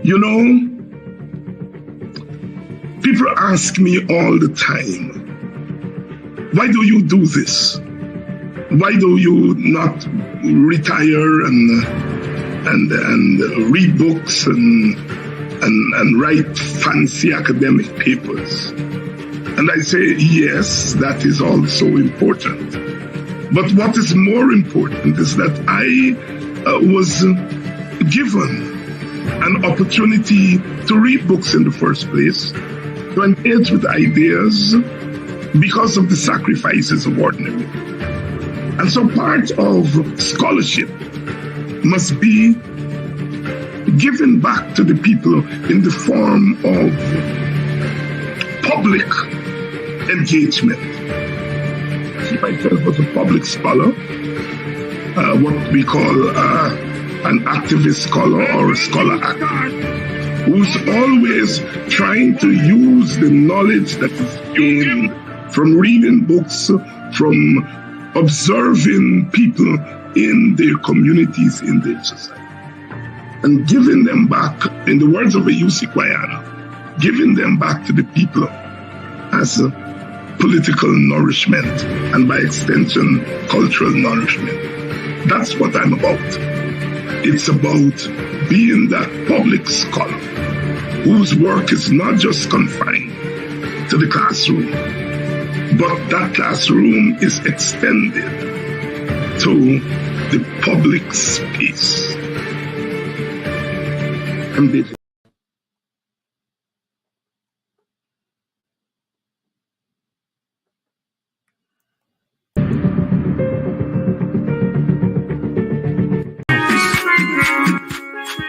You know, people ask me all the time, why do you do this? Why do you not retire and read books and write fancy academic papers? And I say, yes, that is also important. But what is more important is that I was given an opportunity to read books in the first place, to engage with ideas because of the sacrifices of ordinary people. And so part of scholarship must be given back to the people in the form of public engagement. If myself was a public scholar, what we call an activist scholar or a scholar activist, who's always trying to use the knowledge that is gained from reading books, from observing people in their communities, in their society, and giving them back, in the words of a UC Guyana, giving them back to the people as a political nourishment and by extension, cultural nourishment. That's what I'm about. It's about being that public scholar whose work is not just confined to the classroom, but that classroom is extended to the public space. I'm busy.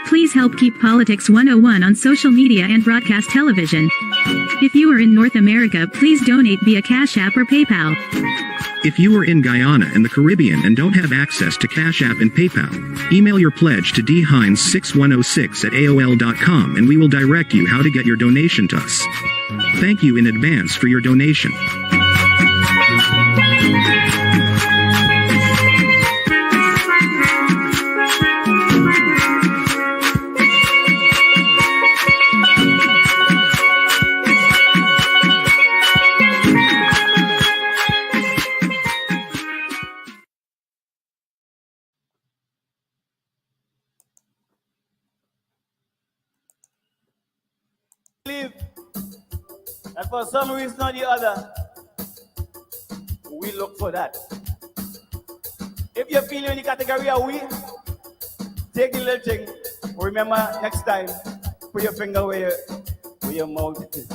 Please help keep Politics 101 on social media and broadcast television. If you are in North America, please donate via Cash App or PayPal. If you are in Guyana and the Caribbean and don't have access to Cash App and PayPal, email your pledge to dhinds6106@aol.com and we will direct you how to get your donation to us. Thank you in advance for your donation. And for some reason or the other, we look for that. If you feel in the category of we, take the little thing. Remember, next time, put your finger where your mouth is.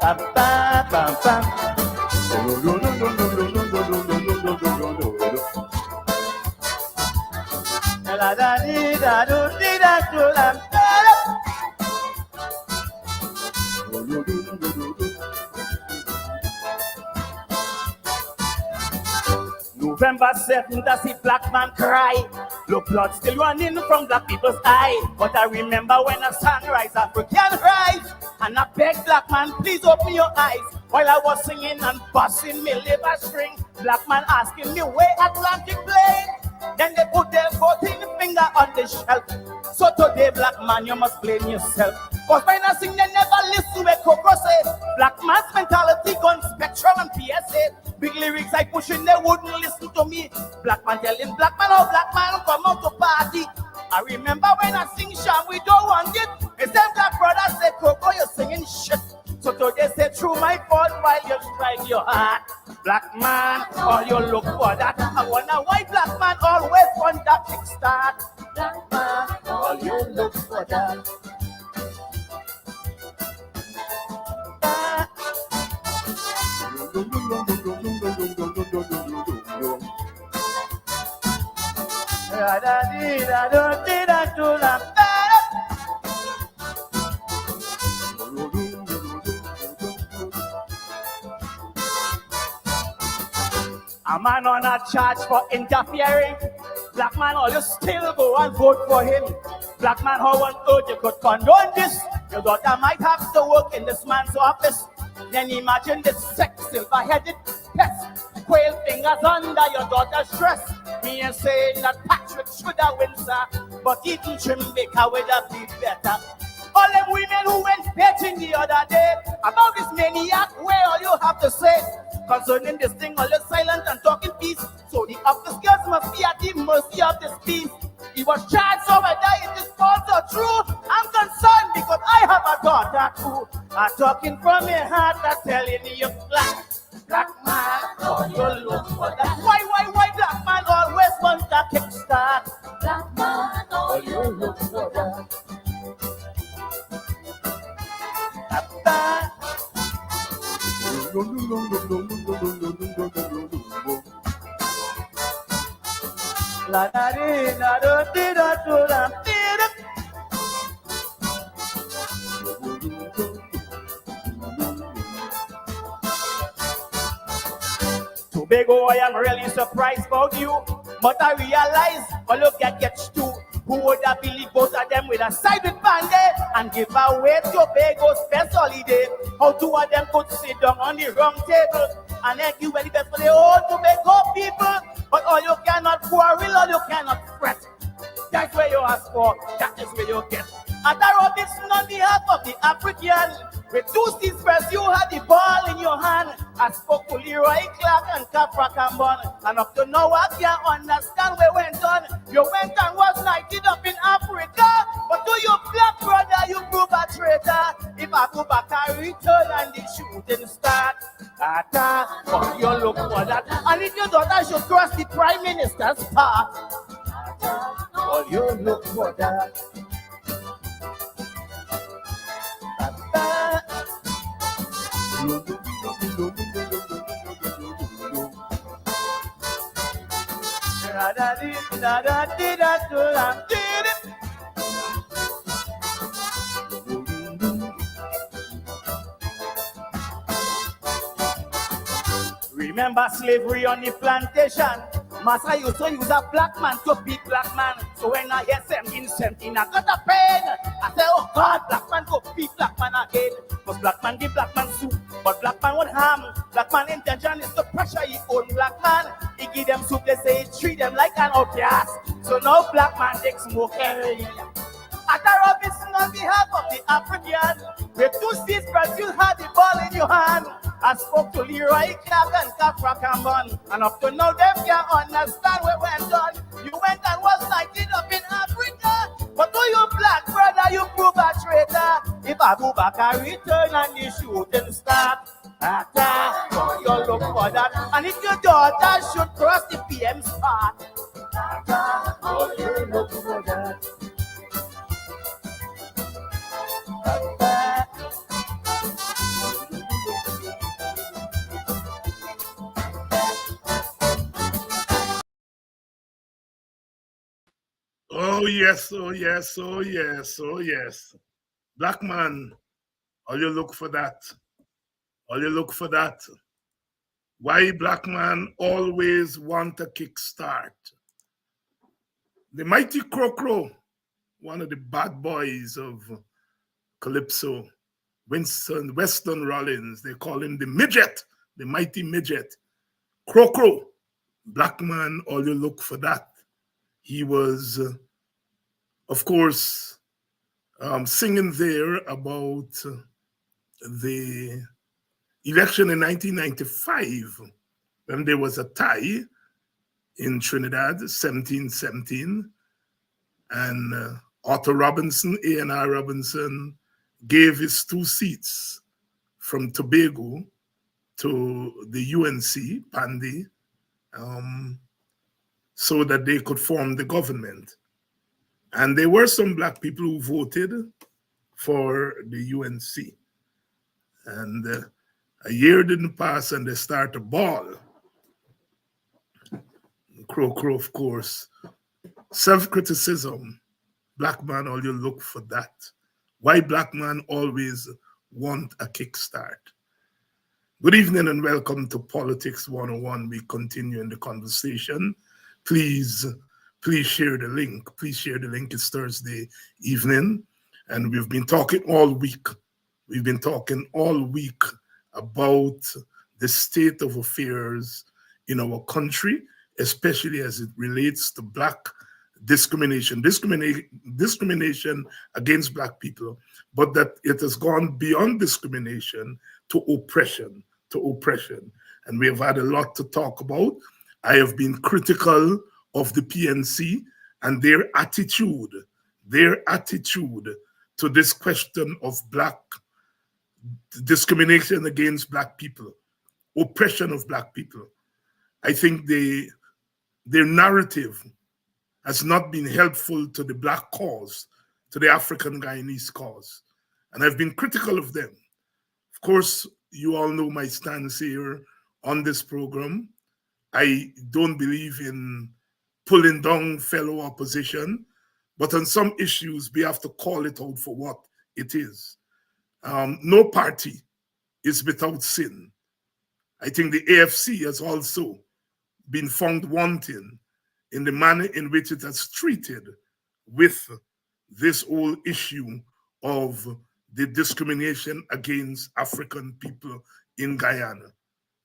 Bam, bam, bam, bam. November 7th, I see black man cry. Look, blood still running from black people's eye. But I remember when a sunrise, African rise. And I beg black man, please open your eyes. While I was singing and busting me liver string, black man asking me where Atlantic play. Then they put their 14th finger on the shelf. So today, black man, you must blame yourself. Cause when I sing, they never listen to a Coco say. Black man's mentality gone spectrum and PSA. Big lyrics I pushing, they wouldn't listen to me. Black man telling black man, oh black man, come out to party. I remember when I sing Sham, we don't want it. It's them black brothers say, Coco, you're singing shit. So today say, through my fault while you strike your heart. Black man, all you look for that. I wonder why black man always want that kickstart. Black man, all you look for that. A man on a charge for interfering. Black man, all you still go and vote for him. Black man, how on earth you could condone this? Your daughter might have to work in this man's office. Then imagine this sex silver-headed pest. Quail fingers under your daughter's dress. Me and saying that Patrick should have win, sir, but eating Trimbeka would have been better. All them women who went betting the other day about this maniac, where all you have to say concerning this thing, all you silent and talking peace. So the office girls must be at the mercy of this peace. He was charged, so whether it is false or true, I'm concerned because I have a daughter too. I'm talking from your heart, I'm telling you, black man, oh, you look for that. Why black man always want a kickstart? Black man, oh, you look for that. La da dee da da dee da do da dee da. Tobago, I am really surprised about you, but I realize, oh look at gets too. Who would have believed both of them with a side with Band-Aid and give away Tobago's best holiday? How two of them could sit down on the wrong table and argue well the best for the whole Tobago people, but all you cannot quarrel, all you cannot fret. That's where you ask for, that is where you get. At the Robinson on behalf of the African, with 2 seats press, you had the ball in your hand. I spoke to Leroy Clark and Capra Cambon, and up to now I can't understand where went on. You went and was knighted up in Africa, but to your black brother you prove a traitor. If I go back I return and the shooting start. But you look for that. And if your daughter should cross the Prime Minister's path, but you look for that. Remember slavery on the plantation? Master used to use a black man to beat black man. So when I hear 17, I got a pain. I say, oh God, black man go beat black man again. Because black man give black man soup, but black man won't harm. Black man intention is to pressure his own black man. He give them soup, they say he treat them like an outcast. So now black man takes smoke every At the Robinson on behalf of the African, with 2 seats press, you had the ball in your hand. I spoke to Leroy Clark and Capra Cambon, and up to now them can't understand what went on. You went and was knighted up in Africa, but to you black brother you prove a traitor. If I go back I return and the shooting start. So you look for that. And if your daughter should cross the PM's path, so you look for that. Oh yes, oh yes, oh yes, oh yes. Black man, all you look for that. All you look for that. Why black man always want a kickstart? The mighty Crow, one of the bad boys of Calypso, Weston Rollins, they call him the midget, the mighty midget. Crow, black man, all you look for that. He was, of course, singing there about the election in 1995, when there was a tie in Trinidad, 17-17, and Arthur Robinson, A&R Robinson, gave his 2 seats from Tobago to the UNC, Pandy, so that they could form the government. And there were some black people who voted for the UNC. And a year didn't pass and they start a ball. Crow, of course. Self-criticism. Black man, all you look for that. Why black man always want a kickstart? Good evening and welcome to Politics 101. We continue in the conversation. Please share the link. Please share the link. It's Thursday evening, and we've been talking all week. We've been talking all week about the state of affairs in our country, especially as it relates to Black discrimination against Black people, but that it has gone beyond discrimination to oppression, And we have had a lot to talk about. I have been critical of the PNC and their attitude to this question of Black discrimination against Black people, oppression of Black people. I think their narrative has not been helpful to the Black cause, to the African Guyanese cause. And I've been critical of them. Of course, you all know my stance here on this program. I don't believe in pulling down fellow opposition, but on some issues, we have to call it out for what it is. No party is without sin. I think the AFC has also been found wanting in the manner in which it has treated with this whole issue of the discrimination against African people in Guyana,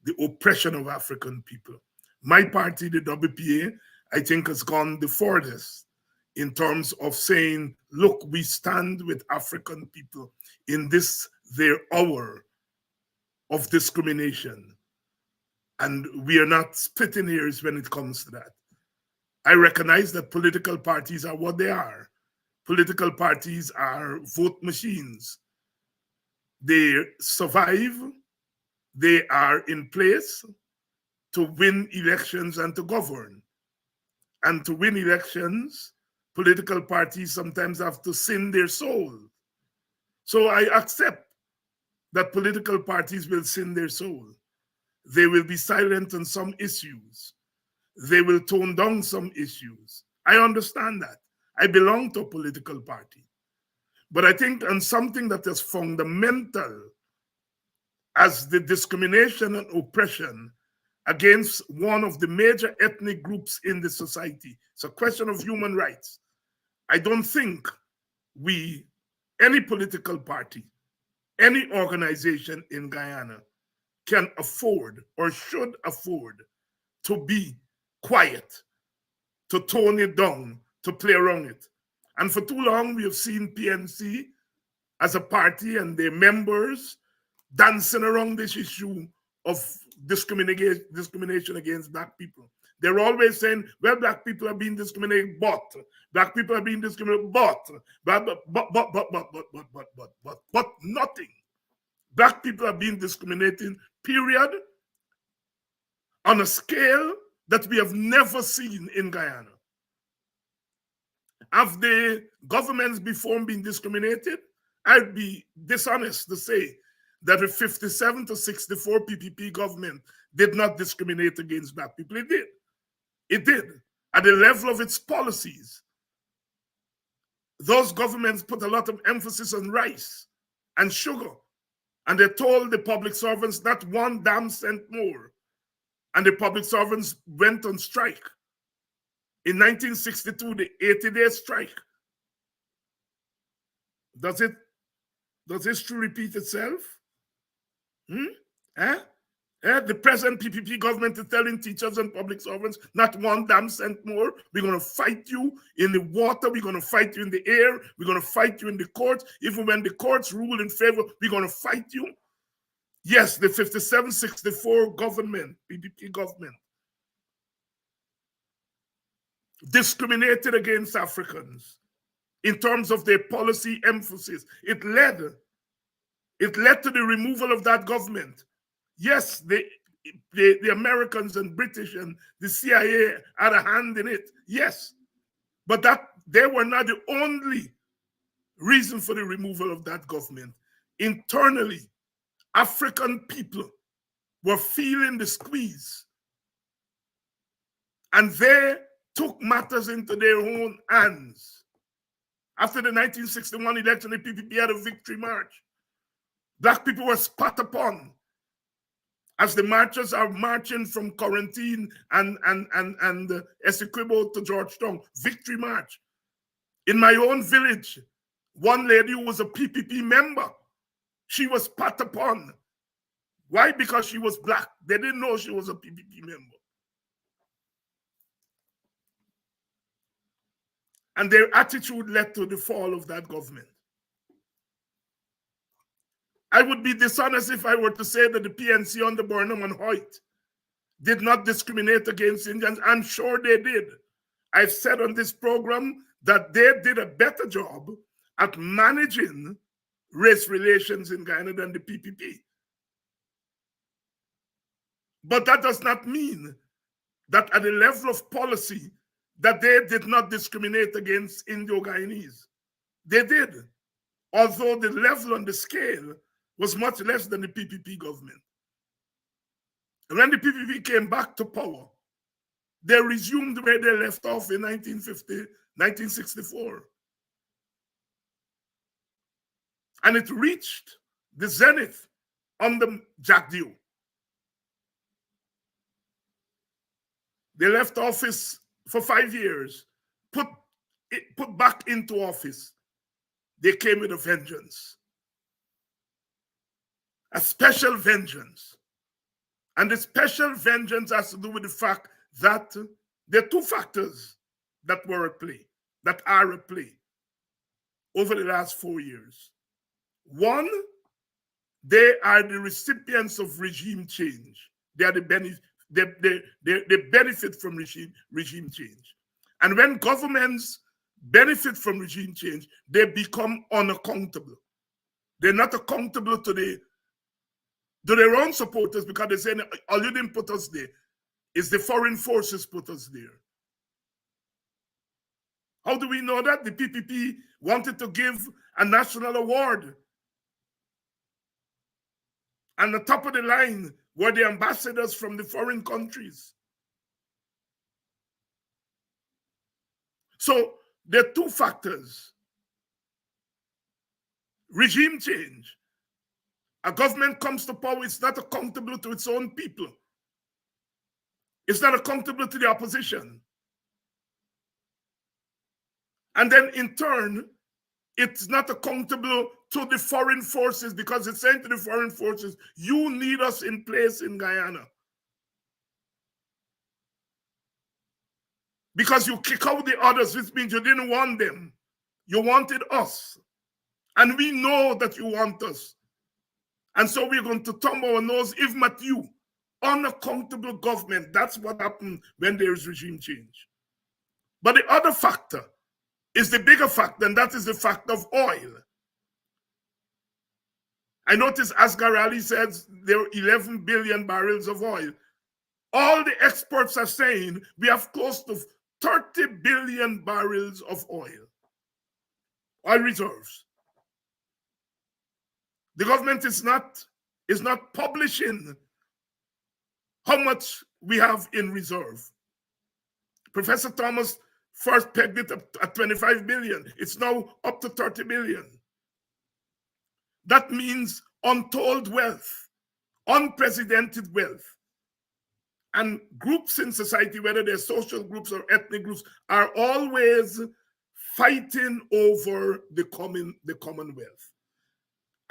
the oppression of African people. My party, the WPA, I think has gone the furthest in terms of saying, look, we stand with African people in this, their hour of discrimination. And we are not splitting hairs when it comes to that. I recognize that political parties are what they are. Political parties are vote machines. They survive. They are in place to win elections and to govern. And to win elections, political parties sometimes have to sin their soul. So I accept that political parties will sin their soul. They will be silent on some issues. They will tone down some issues. I understand that. I belong to a political party. But I think on something that is fundamental as the discrimination and oppression against one of the major ethnic groups in the society, it's a question of human rights. I don't think any political party, any organization in Guyana can afford or should afford to be quiet, to tone it down, to play around it. And for too long, we have seen PNC as a party and their members dancing around this issue of discrimination against Black people. They're always saying, well, Black people are being discriminated, but Black people are being discriminated, but nothing. Black people are being discriminated, period, on a scale that we have never seen in Guyana. Have the governments before been discriminated? I'd be dishonest to say that the 57 to 64 PPP government did not discriminate against Black people. It did. It did. At the level of its policies, those governments put a lot of emphasis on rice and sugar. And they told the public servants not 1 damn cent more. And the public servants went on strike. In 1962, the 80-day strike. Does history repeat itself? The present PPP government is telling teachers and public servants not 1 damn cent more. We're going to fight you in the water. We're going to fight you in the air. We're going to fight you in the courts. Even when the courts rule in favor, we're going to fight you. Yes, the 57-64 government, PPP government, discriminated against Africans in terms of their policy emphasis. It led to the removal of that government. Yes, the Americans and British and the CIA had a hand in it. Yes, but they were not the only reason for the removal of that government. Internally, African people were feeling the squeeze, and they took matters into their own hands. After the 1961 election, the PPP had a victory march. Black people were spat upon as the marchers are marching from Quarantine and Essequibo to Georgetown. Victory march. In my own village, one lady who was a PPP member, she was spat upon Why? Because she was black. They didn't know she was a PPP member. And their attitude led to the fall of that government. I would be dishonest if I were to say that the PNC under Burnham and Hoyt did not discriminate against Indians. I'm sure they did. I've said on this program that they did a better job at managing race relations in Guyana than the PPP. But that does not mean that at the level of policy that they did not discriminate against Indo-Guyanese. They did, although the level on the scale was much less than the PPP government. And when the PPP came back to power, they resumed where they left off in 1964. And it reached the zenith under Jack Dew. They left office for 5 years, put back into office. They came with a vengeance, a special vengeance. And the special vengeance has to do with the fact that there are two factors that were at play, that are at play over the last 4 years. One, they are the recipients of regime change. They are they benefit from regime change. And when governments benefit from regime change, they become unaccountable. They're not accountable to their own supporters because they say, all you didn't put us there. It's the foreign forces put us there. How do we know that? The PPP wanted to give a national award. And the top of the line were the ambassadors from the foreign countries. So there are two factors. Regime change. A government comes to power, it's not accountable to its own people. It's not accountable to the opposition. And then in turn, it's not accountable to the foreign forces because it's saying to the foreign forces, you need us in place in Guyana. Because you kick out the others, which means you didn't want them. You wanted us. And we know that you want us. And so we're going to thumb our nose, if not you. Unaccountable government. That's what happened when there is regime change. But the other factor is the bigger factor, and that is the fact of oil. I noticed Asghar Ali says there are 11 billion barrels of oil. All the experts are saying we have close to 30 billion barrels of oil reserves. The government is not publishing how much we have in reserve. Professor Thomas first pegged it at 25 billion. It's now up to 30 billion. That means untold wealth, unprecedented wealth. And groups in society, whether they're social groups or ethnic groups, are always fighting over the commonwealth.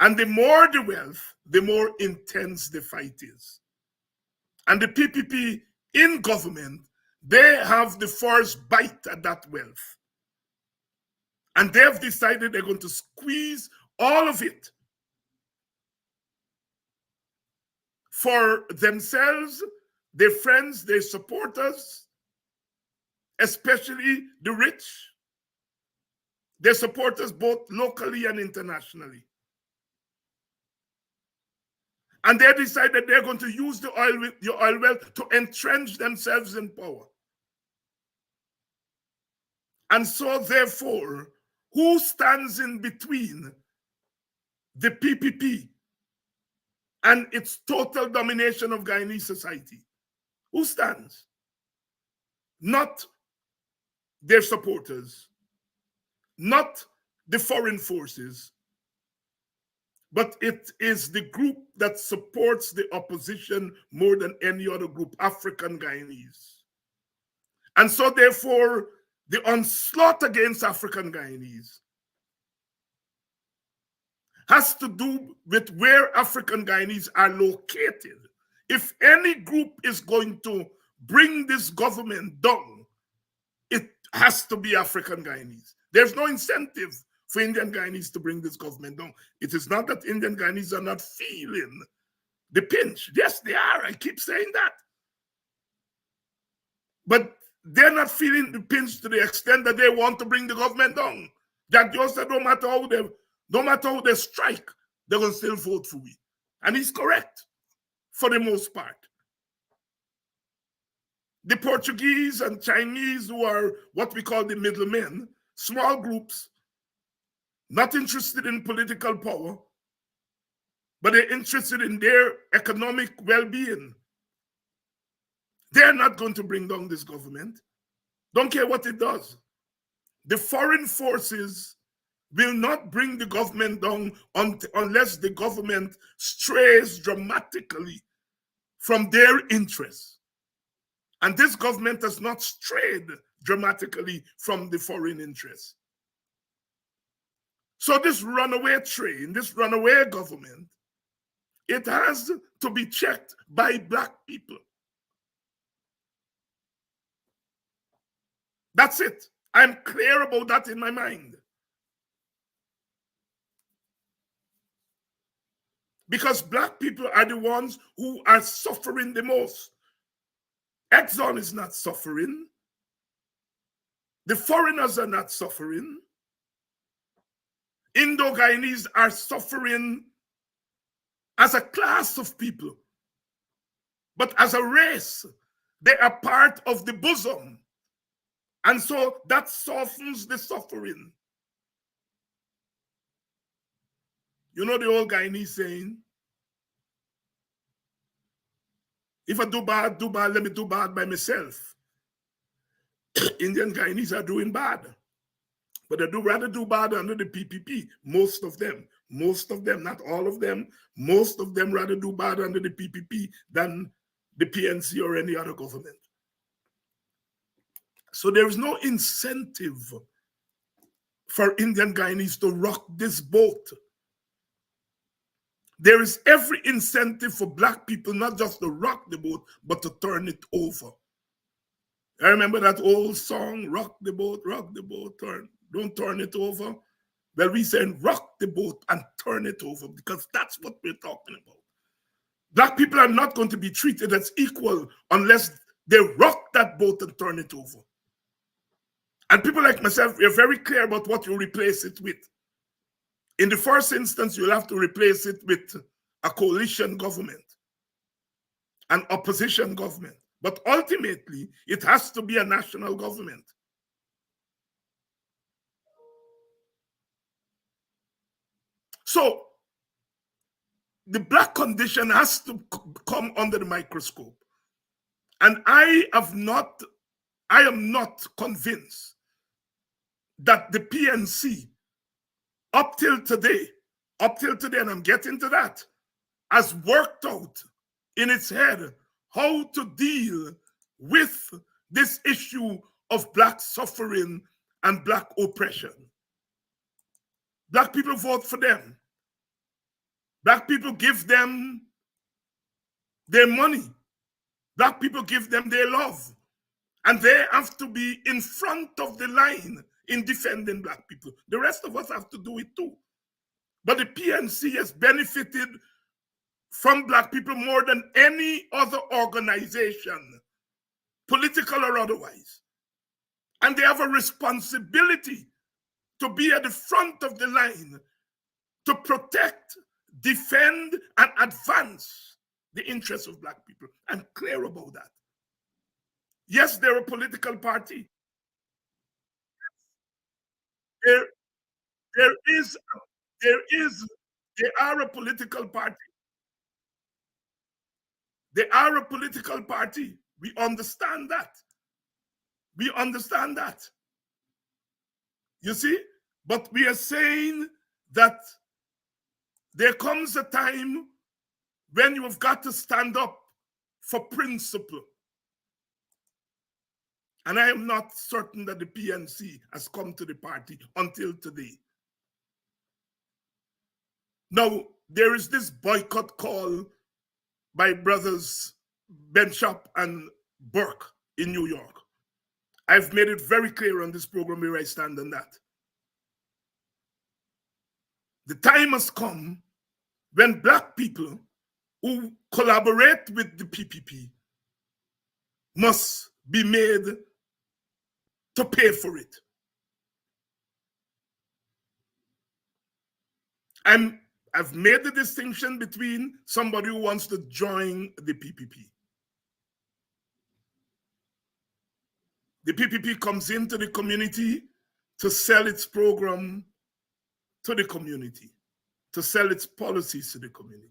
And the more the wealth, the more intense the fight is. And the PPP in government, they have the first bite at that wealth. And they've decided they're going to squeeze all of it for themselves, their friends, their supporters, especially the rich, their supporters both locally and internationally. And they decided they're going to use the oil wealth to entrench themselves in power. And so, therefore, who stands in between the PPP and its total domination of Guyanese society? Who stands? Not their supporters, not the foreign forces, but it is the group that supports the opposition more than any other group, African Guyanese. And so, therefore, the onslaught against African Guyanese has to do with where African Guyanese are located. If any group is going to bring this government down, it has to be African Guyanese. There's no incentive for Indian Guyanese to bring this government down. It is not that Indian Guyanese are not feeling the pinch. Yes, they are. I keep saying that. But they're not feeling the pinch to the extent that they want to bring the government down. Jack Jones said no matter how they strike, they're going to still vote for we. And he's correct for the most part. The Portuguese and Chinese, who are what we call the middlemen, small groups, not interested in political power, but they're interested in their economic well-being. They're not going to bring down this government. Don't care what it does. The foreign forces will not bring the government down unless the government strays dramatically from their interests. And this government has not strayed dramatically from the foreign interests. So this runaway train, this runaway government, it has to be checked by Black people. That's it. I'm clear about that in my mind. Because Black people are the ones who are suffering the most. Exxon is not suffering. The foreigners are not suffering. Indo-Guyanese are suffering as a class of people. But as a race, they are part of the bosom. And so that softens the suffering. You know the old Guyanese saying, if I do bad, let me do bad by myself. Indian Guyanese are doing bad. But they do rather do bad under the PPP. Most of them, not all of them, most of them rather do bad under the PPP than the PNC or any other government. So there is no incentive for Indian Guyanese to rock this boat. There is every incentive for Black people not just to rock the boat, but to turn it over. I remember that old song, rock the boat, don't turn it over. Well, we saying rock the boat and turn it over because that's what we're talking about. Black people are not going to be treated as equal unless they rock that boat and turn it over. And people like myself, we're very clear about what you replace it with. In the first instance, you'll have to replace it with a coalition government, an opposition government. But ultimately, it has to be a national government. So, the Black condition has to come under the microscope. And I am not convinced that the PNC, up till today, and I'm getting to that, has worked out in its head how to deal with this issue of Black suffering and Black oppression. Black people vote for them. Black people give them their money. Black people give them their love. And they have to be in front of the line in defending Black people. The rest of us have to do it too. But the PNC has benefited from Black people more than any other organization, political or otherwise. And they have a responsibility to be at the front of the line to protect, defend, and advance the interests of Black people. I'm clear about that. Yes, they're a political party. They are a political party. They are a political party. We understand that. We understand that. You see? But we are saying that there comes a time when you have got to stand up for principle. And I am not certain that the PNC has come to the party until today. Now, there is this boycott call by brothers Benchop and Burke in New York. I've made it very clear on this program where I stand on that. The time has come when Black people who collaborate with the PPP must be made to pay for it. I've made the distinction between somebody who wants to join the PPP. The PPP comes into the community to sell its program to the community, to sell its policies to the community.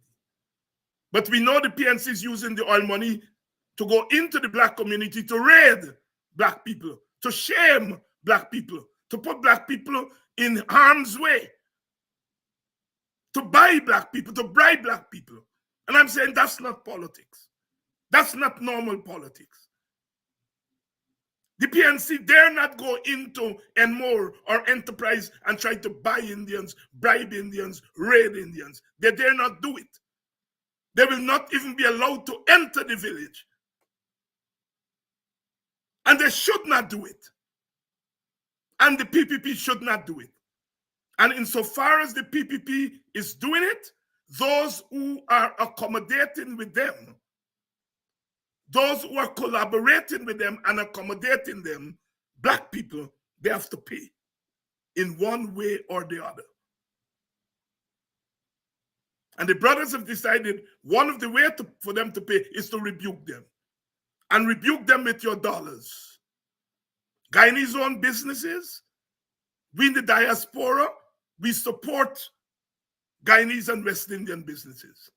But we know the PNC is using the oil money to go into the Black community to raid Black people, to shame Black people, to put Black people in harm's way, to buy Black people, to bribe Black people. And I'm saying that's not politics. That's not normal politics. The PNC dare not go into Enmore or Enterprise and try to buy Indians, bribe Indians, raid Indians. They dare not do it. They will not even be allowed to enter the village. And they should not do it. And the PPP should not do it. And insofar as the PPP is doing it, those who are accommodating with them, those who are collaborating with them and accommodating them, Black people, they have to pay in one way or the other. And the brothers have decided one of the ways for them to pay is to rebuke them. And rebuke them with your dollars. Guyanese-owned businesses, we in the diaspora, we support Guyanese and West Indian businesses.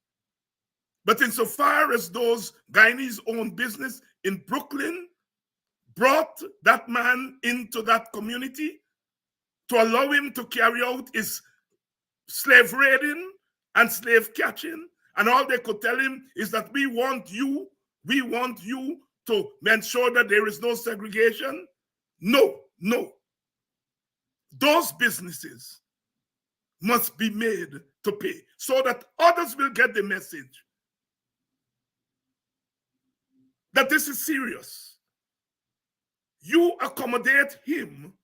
But insofar as those Guyanese-owned business in Brooklyn brought that man into that community to allow him to carry out his slave raiding and slave catching, and all they could tell him is that we want you to ensure that there is no segregation. No. Those businesses must be made to pay so that others will get the message that this is serious. You accommodate him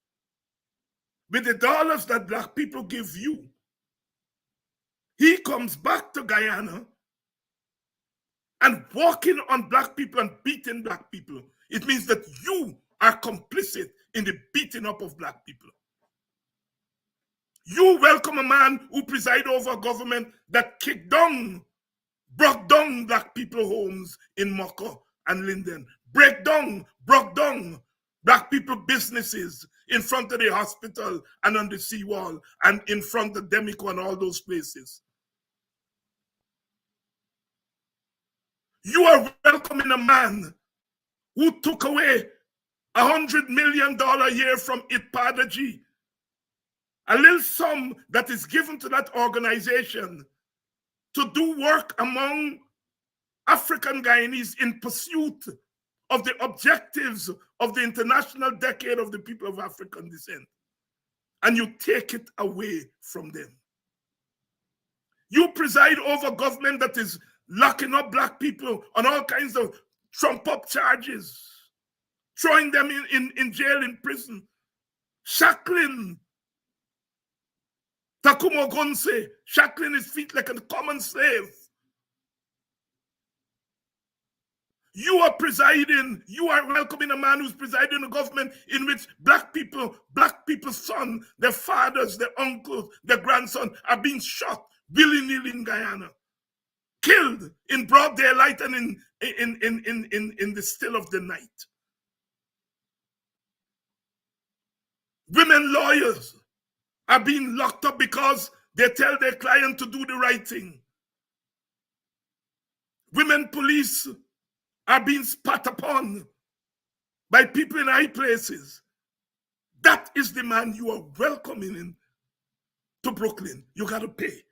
with the dollars that Black people give you. He comes back to Guyana and walking on Black people and beating Black people. It means that you are complicit in the beating up of Black people. You welcome a man who preside over a government that kicked down, broke down Black people homes in Moko and Linden, broke down Black people businesses in front of the hospital and on the seawall and in front of Demico and all those places. You are welcoming a man who took away $100 million a year from Itpadaji, a little sum that is given to that organization to do work among African Guyanese in pursuit of the objectives of the International Decade of the People of African Descent. And you take it away from them. You preside over government that is locking up Black people on all kinds of trump-up charges, throwing them in jail, in prison, shackling Takumo Gonse, shackling his feet like a common slave. You are welcoming a man who's presiding a government in which Black people's sons, their fathers, their uncles, their grandsons are being shot willy-nilly in Guyana, killed in broad daylight and in the still of the night. Women lawyers are being locked up because they tell their client to do the right thing. Women police are being spat upon by people in high places. That is the man you are welcoming in to Brooklyn. You got to pay.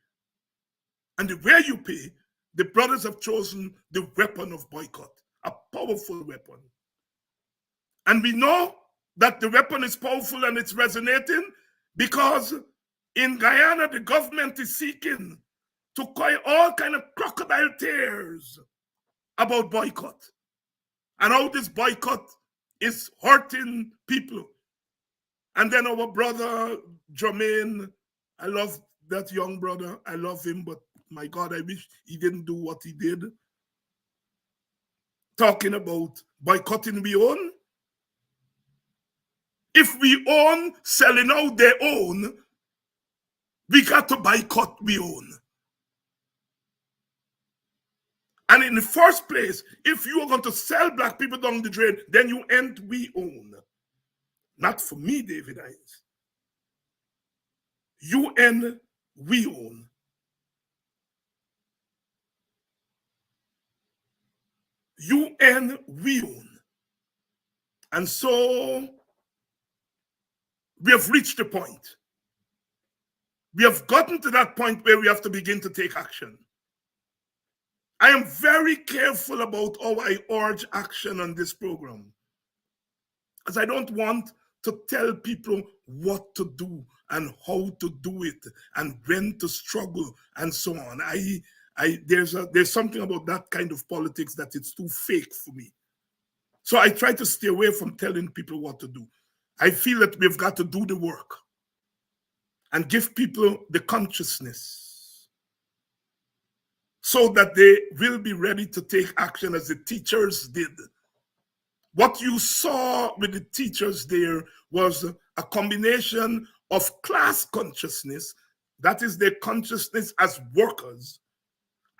And the way you pay, the brothers have chosen the weapon of boycott, a powerful weapon. And we know that the weapon is powerful and it's resonating because in Guyana, the government is seeking to cry all kind of crocodile tears about boycott and how this boycott is hurting people. And then our brother Jermaine, I love that young brother. I love him, but my God, I wish he didn't do what he did. Talking about boycotting we own. If we own, selling out their own, we got to boycott we own. And in the first place, if you are going to sell black people down the drain, then you end we own. Not for me, David Hines. You end we own. You and we own. And so we have reached a point. We have gotten to that point where we have to begin to take action. I am very careful about how I urge action on this program, because I don't want to tell people what to do and how to do it and when to struggle and so on. There's something about that kind of politics that it's too fake for me. So I try to stay away from telling people what to do. I feel that we've got to do the work and give people the consciousness so that they will be ready to take action as the teachers did. What you saw with the teachers there was a combination of class consciousness, that is their consciousness as workers,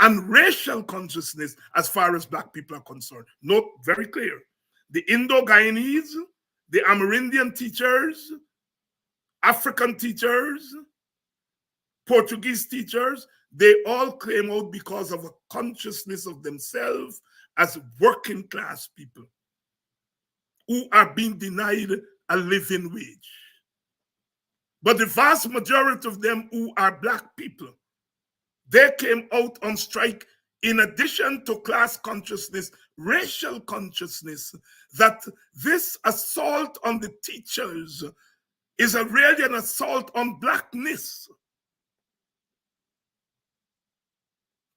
and racial consciousness as far as black people are concerned. Note very clear, the Indo-Guyanese, the Amerindian teachers, African teachers, Portuguese teachers, they all came out because of a consciousness of themselves as working class people who are being denied a living wage. But the vast majority of them who are black people, they came out on strike in addition to class consciousness, racial consciousness, that this assault on the teachers is really an assault on blackness.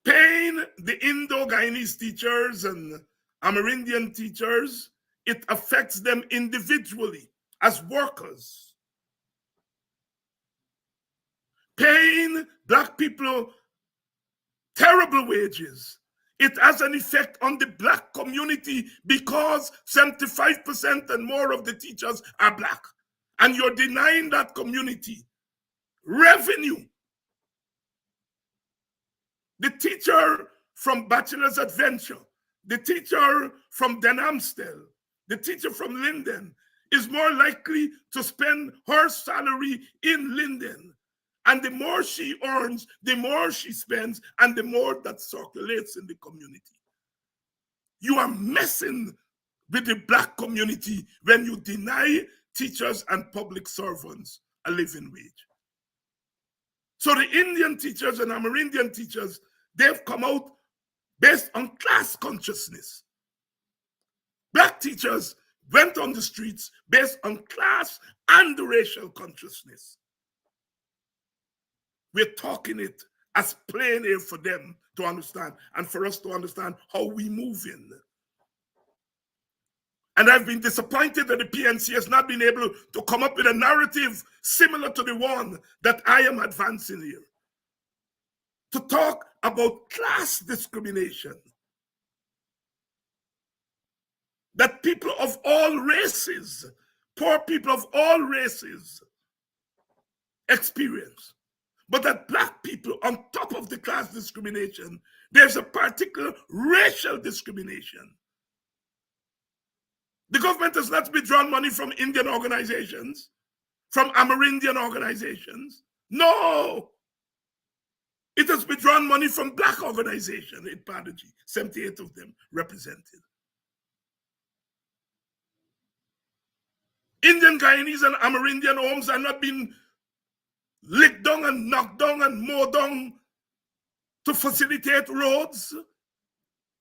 Paying the Indo-Guyanese teachers and Amerindian teachers, it affects them individually as workers. Paying black people terrible wages, it has an effect on the black community because 75% and more of the teachers are black. And you're denying that community revenue. The teacher from Bachelor's Adventure, the teacher from Den Amstel, the teacher from Linden is more likely to spend her salary in Linden. And the more she earns, the more she spends, and the more that circulates in the community. You are messing with the black community when you deny teachers and public servants a living wage. So the Indian teachers and Amerindian teachers, they've come out based on class consciousness. Black teachers went on the streets based on class and racial consciousness. We're talking it as plain air for them to understand and for us to understand how we move in. And I've been disappointed that the PNC has not been able to come up with a narrative similar to the one that I am advancing here. To talk about class discrimination. That people of all races, poor people of all races, experience. But that black people, on top of the class discrimination, there's a particular racial discrimination. The government has not withdrawn money from Indian organizations, from Amerindian organizations. No! It has withdrawn money from black organizations in Padaji, 78 of them represented. Indian, Guyanese, and Amerindian homes are not being licked down and knocked down and mowed down to facilitate roads.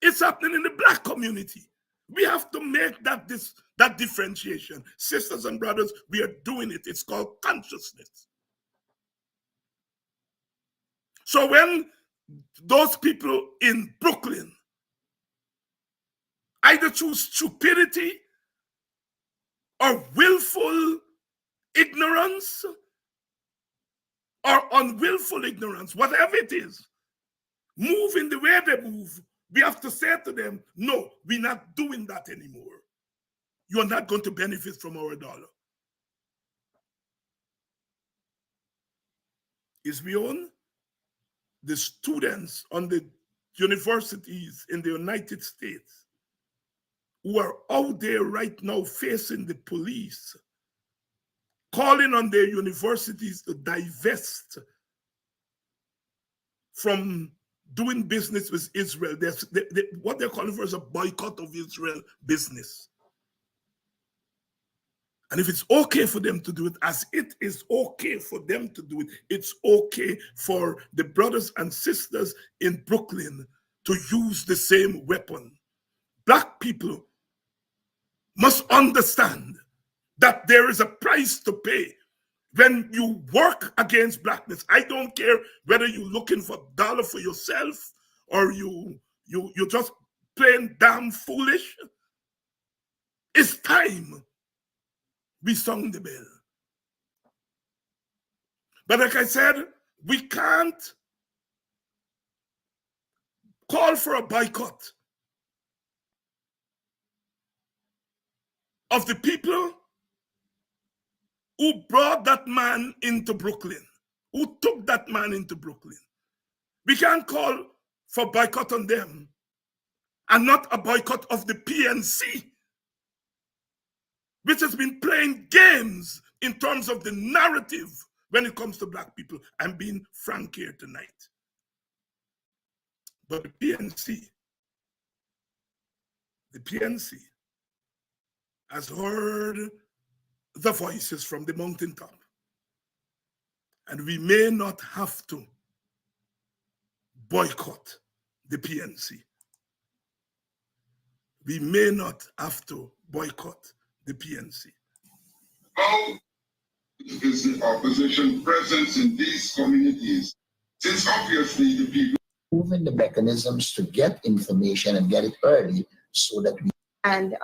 It's happening in the black community. We have to make that differentiation. Sisters and brothers, we are doing it. It's called consciousness. So when those people in Brooklyn either choose stupidity or willful ignorance or unwillful ignorance, whatever it is, move in the way they move, we have to say to them, no, we're not doing that anymore. You're not going to benefit from our dollar. Is beyond the students on the universities in the United States who are out there right now facing the police, calling on their universities to divest from doing business with Israel. What they're calling for is a boycott of Israel business. And if it's okay for them to do it, as it is okay for them to do it, it's okay for the brothers and sisters in Brooklyn to use the same weapon. Black people must understand that there is a price to pay when you work against blackness. I don't care whether you're looking for dollar for yourself or you're just plain damn foolish. It's time we sung the bell. But like I said, we can't call for a boycott of the people who brought that man into Brooklyn, who took that man into Brooklyn. We can't call for boycott on them and not a boycott of the PNC, which has been playing games in terms of the narrative when it comes to black people. I'm being frank here tonight. But the PNC has heard the voices from the mountaintop. And we may not have to boycott the PNC. We may not have to boycott the PNC. How is the opposition presence in these communities? Since obviously the people moving the mechanisms to get information and get it early so that we. And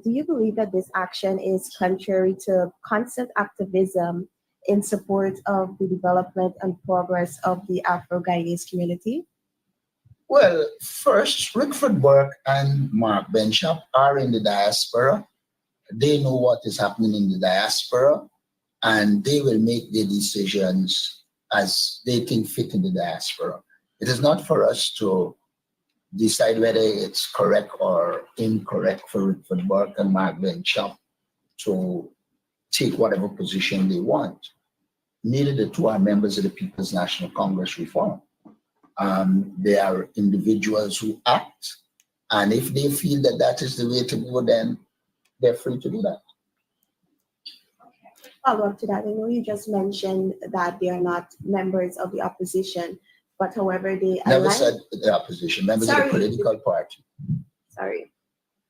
do you believe that this action is contrary to constant activism in support of the development and progress of the Afro-Guyanese community? Well, first, Rickford Burke and Mark Benchop are in the diaspora. They know what is happening in the diaspora, and they will make their decisions as they think fit in the diaspora. It is not for us to decide whether it's correct or incorrect for Rickford Burke and Mark Benchop to take whatever position they want. Neither the two are members of the People's National Congress Reform. They are individuals who act, and if they feel that that is the way to go, then they're free to do that. Follow up to that, I know you just mentioned that they are not members of the opposition, but however they never said the opposition, members of the political party.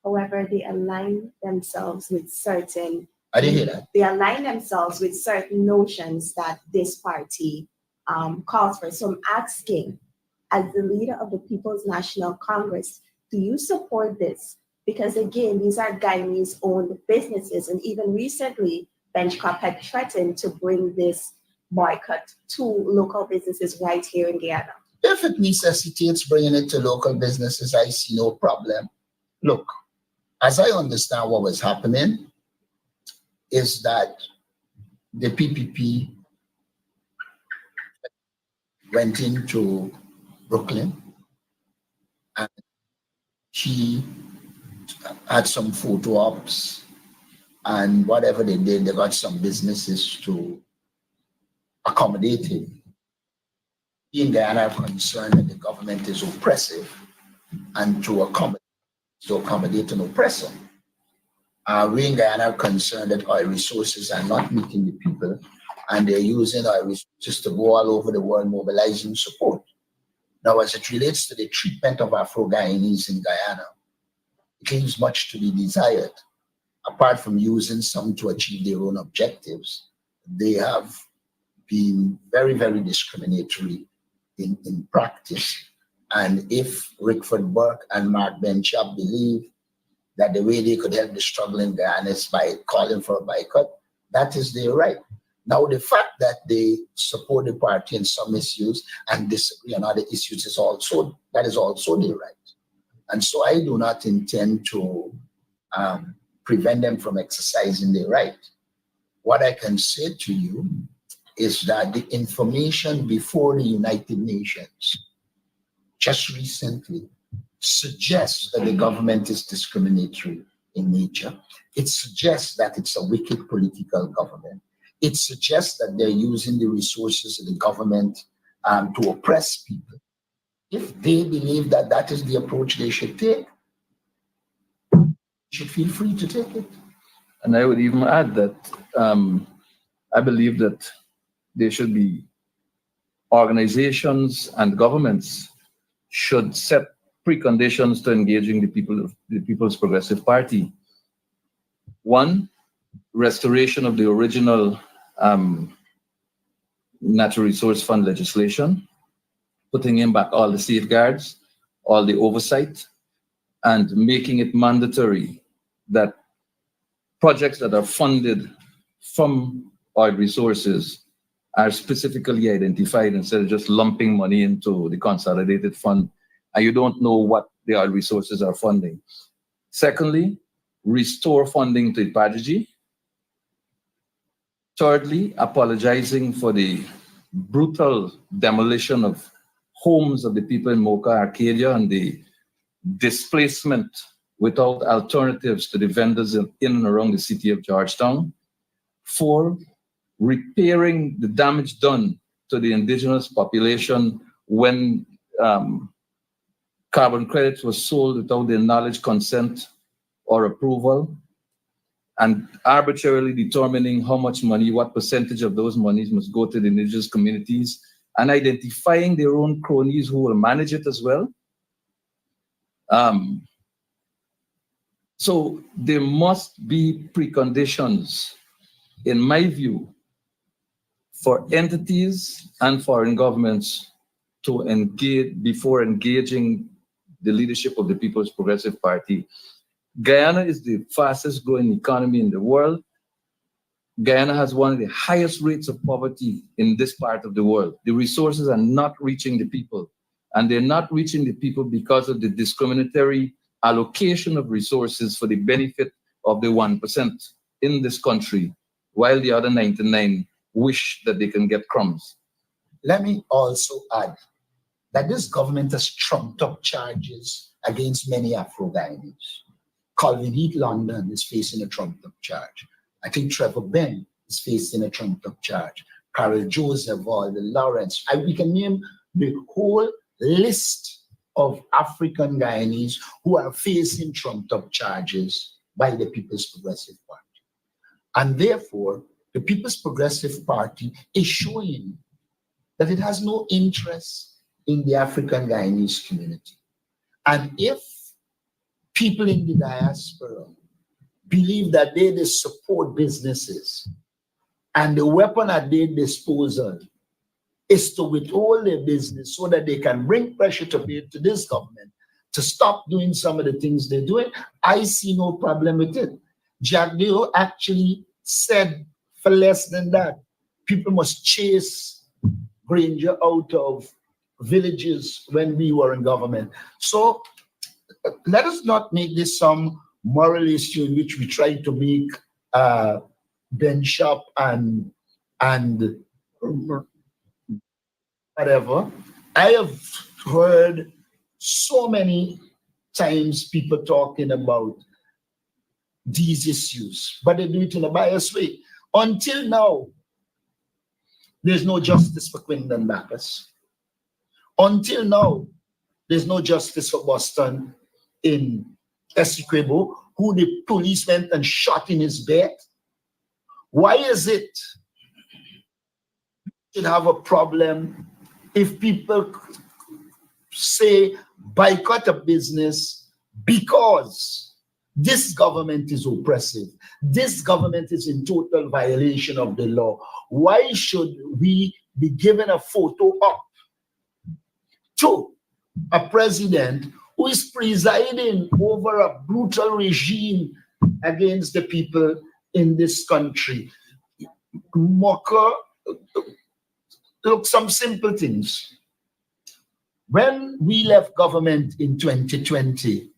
However, they align themselves with certain. I didn't hear that. They align themselves with certain notions that this party calls for. So I'm asking, as the leader of the People's National Congress, do you support this? Because again, these are Guyanese-owned businesses, and even recently, Benchop had threatened to bring this boycott to local businesses right here in Guyana. If it necessitates bringing it to local businesses, I see no problem. Look, as I understand what was happening, is that the PPP went into Brooklyn and she had some photo ops, and whatever they did, they got some businesses to accommodate him. In Guyana, are concerned that the government is oppressive, and to accommodate an oppressor. We in Guyana are concerned that our resources are not meeting the people, and they're using our resources to go all over the world mobilizing support. Now, as it relates to the treatment of Afro-Guyanese in Guyana, it leaves much to be desired. Apart from using some to achieve their own objectives, they have been very, very discriminatory in practice. And if Rickford Burke and Mark Benchop believe that the way they could help the struggling Guyana is by calling for a boycott, that is their right. Now, the fact that they support the party in some issues and disagree on other issues is also their right. And so I do not intend to prevent them from exercising their right. What I can say to you is that the information before the United Nations just recently suggests that the government is discriminatory in nature. It suggests that it's a wicked political government. It suggests that they're using the resources of the government to oppress people. If they believe that that is the approach they should take, they should feel free to take it. And I would even add that I believe that there should be organizations and governments should set preconditions to engaging the People's Progressive Party. One, restoration of the original Natural Resource Fund legislation, putting in back all the safeguards, all the oversight, and making it mandatory that projects that are funded from oil resources are specifically identified instead of just lumping money into the consolidated fund and you don't know what the oil resources are funding. Secondly, restore funding to Ipajaji. Thirdly, apologizing for the brutal demolition of homes of the people in Mocha, Arcadia, and the displacement without alternatives to the vendors in and around the city of Georgetown. 4, repairing the damage done to the indigenous population when carbon credits were sold without their knowledge, consent, or approval, and arbitrarily determining how much money, what percentage of those monies must go to the indigenous communities, and identifying their own cronies who will manage it as well. So there must be preconditions, in my view, for entities and foreign governments to engage before engaging the leadership of the People's Progressive Party. Guyana is the fastest growing economy in the world. Guyana has one of the highest rates of poverty in this part of the world. The resources are not reaching the people, and they're not reaching the people because of the discriminatory allocation of resources for the benefit of the 1% in this country, while the other 99 wish that they can get crumbs. Let me also add that this government has trumped up charges against many Afro-Guyanese. Calvin Heath London is facing a trumped up charge. I think Trevor Ben is facing a trumped up charge. Carol Joseph, Alden Lawrence. We can name the whole list of African Guyanese who are facing trumped up charges by the People's Progressive Party. And therefore, the People's Progressive Party is showing that it has no interest in the African Guyanese community. And if people in the diaspora believe that they support businesses and the weapon at their disposal is to withhold their business so that they can bring pressure to this government to stop doing some of the things they're doing, I see no problem with it. Jack Deo actually said for less than that, people must chase Granger out of villages when we were in government. So let us not make this some moral issue in which we try to make Benchop and whatever. I have heard so many times people talking about these issues, but they do it in a biased way. Until now, there's no justice for Quindon Bacchus. Until now, there's no justice for Boston in Essequibo, who the police went and shot in his bed. Why is it we should have a problem if people say boycott a business because this government is oppressive, this government is in total violation of the law? Why should we be given a photo op to a president who is presiding over a brutal regime against the people in this country. Mocker, look, some simple things. When we left government in 2020,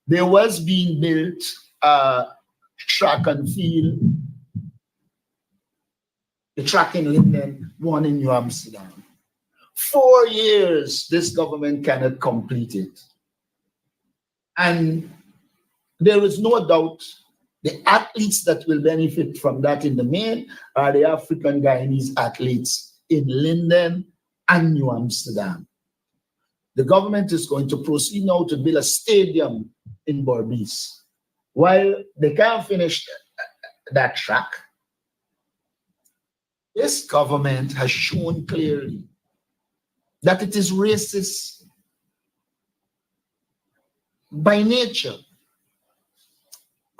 there was being built a track and field, the track in Linden, one in New Amsterdam. 4 years, this government cannot complete it. And there is no doubt the athletes that will benefit from that in the main are the African Guyanese athletes in Linden and New Amsterdam. The government is going to proceed now to build a stadium in Berbice. While they can't finish that track, this government has shown clearly that it is racist by nature.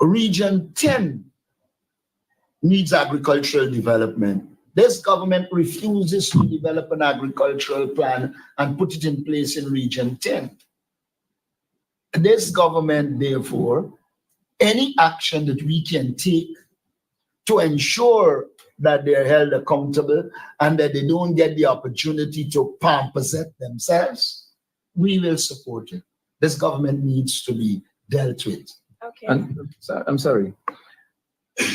Region 10 needs agricultural development. This government refuses to develop an agricultural plan and put it in place in Region 10. This government, therefore, any action that we can take to ensure that they're held accountable and that they don't get the opportunity to possess themselves, we will support it. This government needs to be dealt with. Okay. And I'm sorry.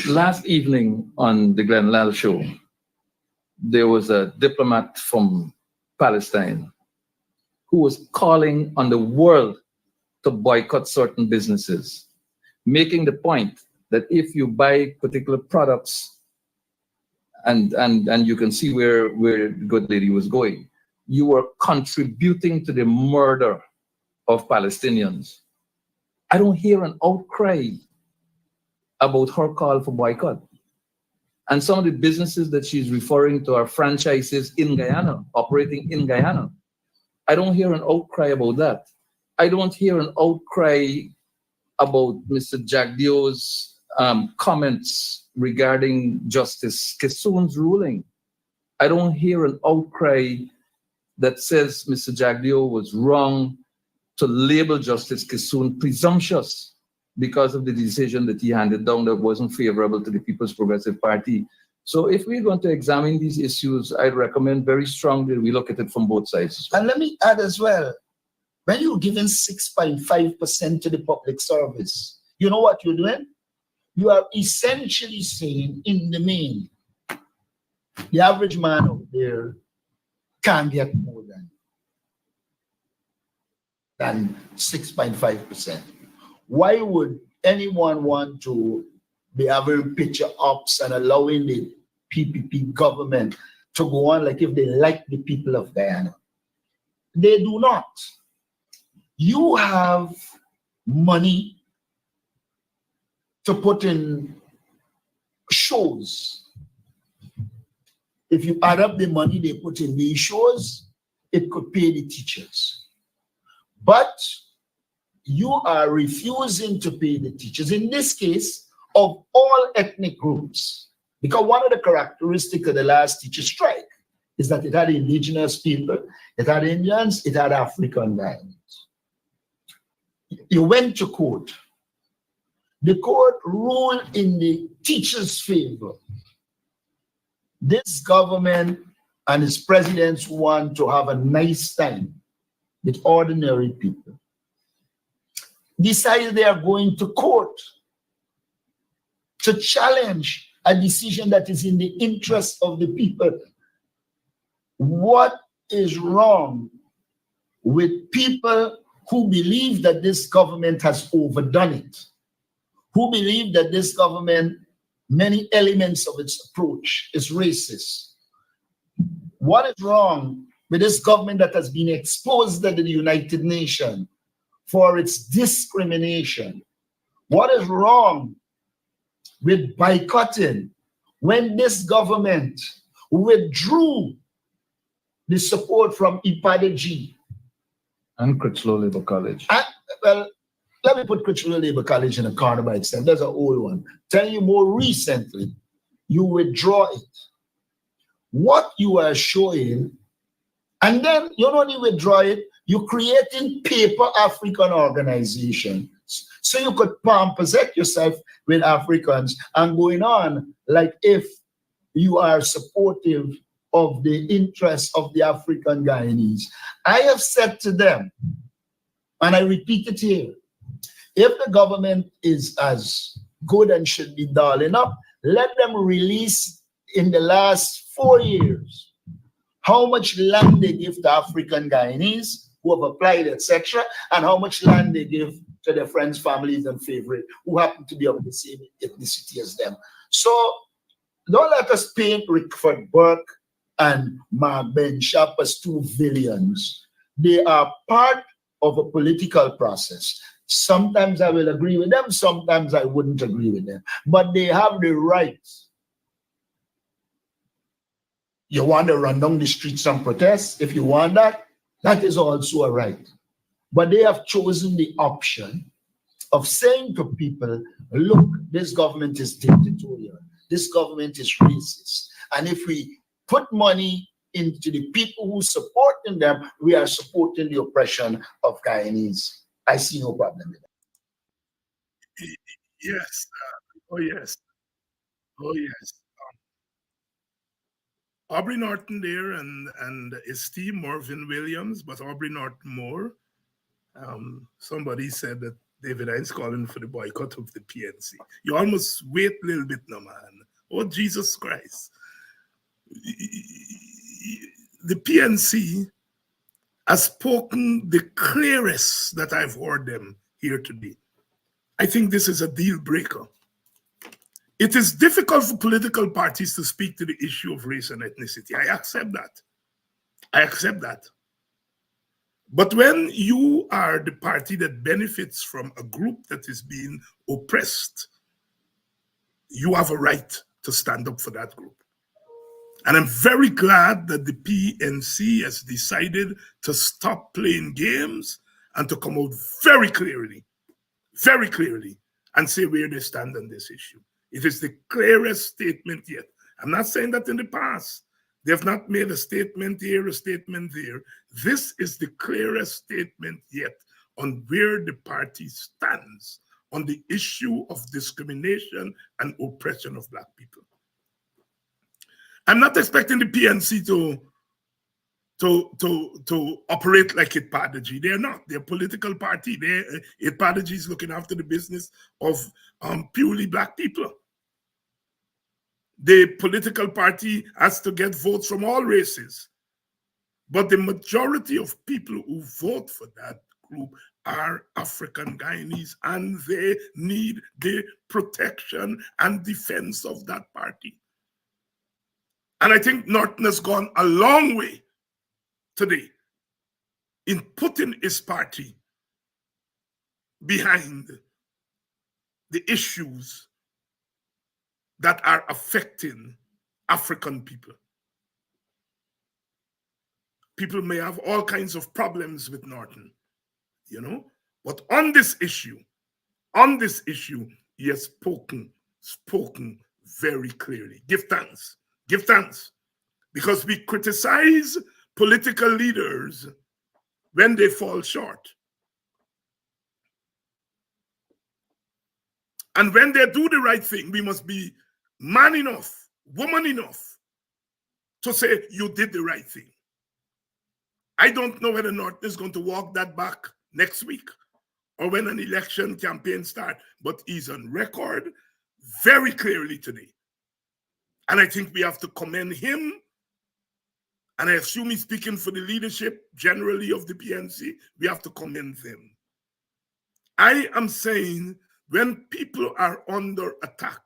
Last evening on the Glenn Lal show, there was a diplomat from Palestine who was calling on the world to boycott certain businesses, making the point that if you buy particular products, and you can see where the good lady was going, you are contributing to the murder of Palestinians. I don't hear an outcry about her call for boycott. And some of the businesses that she's referring to are franchises in Guyana, operating in Guyana. I don't hear an outcry about that. I don't hear an outcry about Mr. Jagdio's comments regarding Justice Kissoon's ruling. I don't hear an outcry that says Mr. Jagdio was wrong to label Justice Kissoon presumptuous because of the decision that he handed down that wasn't favorable to the People's Progressive Party. So if we're going to examine these issues, I'd recommend very strongly we look at it from both sides. And let me add as well, when you're giving 6.5% to the public service, you know what you're doing? You are essentially saying, in the main, the average man out there can't get more than 6.5%. Why would anyone want to be having picture ops and allowing the PPP government to go on like if they like the people of Guyana? They do not. You have money to put in shows. If you add up the money they put in these shows, it could pay the teachers. But you are refusing to pay the teachers, in this case, of all ethnic groups. Because one of the characteristics of the last teacher strike is that it had indigenous people, it had Indians, it had African Guyanese. You went to court. The court ruled in the teachers' favor. This government and its presidents want to have a nice time with ordinary people. Decided they are going to court to challenge a decision that is in the interest of the people. What is wrong with people who believe that this government has overdone it? Who believe that this government, many elements of its approach is racist? What is wrong with this government that has been exposed at the United Nations for its discrimination? What is wrong with boycotting when this government withdrew the support from Ipadeji And Critchlow Labour College? Well, let me put Critchlow Labour College in a corner by itself. That's an old one. Tell you more recently, you withdraw it. What you are showing And then you don't only withdraw it, you're creating paper African organizations. So you could possess yourself with Africans and going on like if you are supportive of the interests of the African Guyanese. I have said to them, and I repeat it here, if the government is as good and should be dialing up, let them release in the last 4 years how much land they give to African Guyanese who have applied, etc., and how much land they give to their friends, families, and favorite who happen to be of the same ethnicity as them. So don't let us paint Rickford Burke and Mark Benchap as two villains. They are part of a political process. Sometimes I will agree with them, sometimes I wouldn't agree with them, but they have the right. You want to run down the streets and protest? If you want that, that is also a right. But they have chosen the option of saying to people, look, this government is dictatorial. This government is racist. And if we put money into the people who supporting them, we are supporting the oppression of Guyanese. I see no problem with that. Yes. Oh, yes. Oh, yes. Aubrey Norton there and esteemed Marvin Williams, but Aubrey Norton more. Somebody said that David is calling for the boycott of the PNC. You almost wait a little bit now, man. Oh, Jesus Christ. The PNC has spoken the clearest that I've heard them here today. I think this is a deal breaker. It is difficult for political parties to speak to the issue of race and ethnicity. I accept that. I accept that. But when you are the party that benefits from a group that is being oppressed, you have a right to stand up for that group. And I'm very glad that the PNC has decided to stop playing games and to come out very clearly, and say where they stand on this issue. It is the clearest statement yet. I'm not saying that in the past. They have not made a statement here, a statement there. This is the clearest statement yet on where the party stands on the issue of discrimination and oppression of Black people. I'm not expecting the PNC to operate like Itpadaji. They're not. They're a political party. Itpadaji is looking after the business of purely Black people. The political party has to get votes from all races. But the majority of people who vote for that group are African Guyanese, and they need the protection and defense of that party. And I think Norton has gone a long way today in putting his party behind the issues that are affecting African people. People may have all kinds of problems with Norton, you know, but on this issue, he has spoken very clearly. Give thanks, because we criticize political leaders when they fall short. And when they do the right thing, we must be man enough, woman enough to say you did the right thing. I don't know whether Norton is going to walk that back next week or when an election campaign starts, but he's on record very clearly today. And I think we have to commend him, and I assume he's speaking for the leadership generally of the PNC. We have to commend them. I am saying when people are under attack,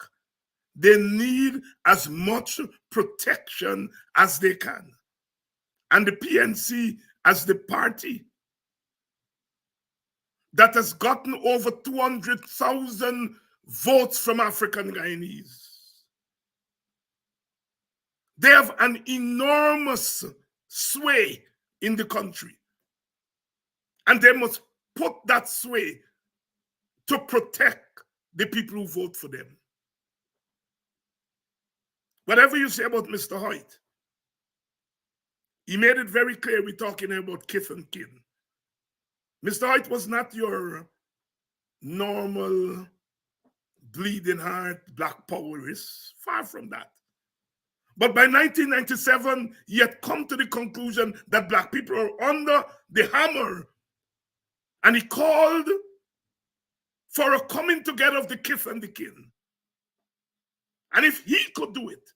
they need as much protection as they can. And the PNC, as the party that has gotten over 200,000 votes from African Guyanese, they have an enormous sway in the country. And they must put that sway to protect the people who vote for them. Whatever you say about Mr. Hoyt, He made it very clear we're talking about kith and kin. Mr. Hoyt was not your normal bleeding heart black powerist, far from that. But by 1997, he had come to the conclusion that black people are under the hammer, and he called for a coming together of the kith and the kin. And if he could do it,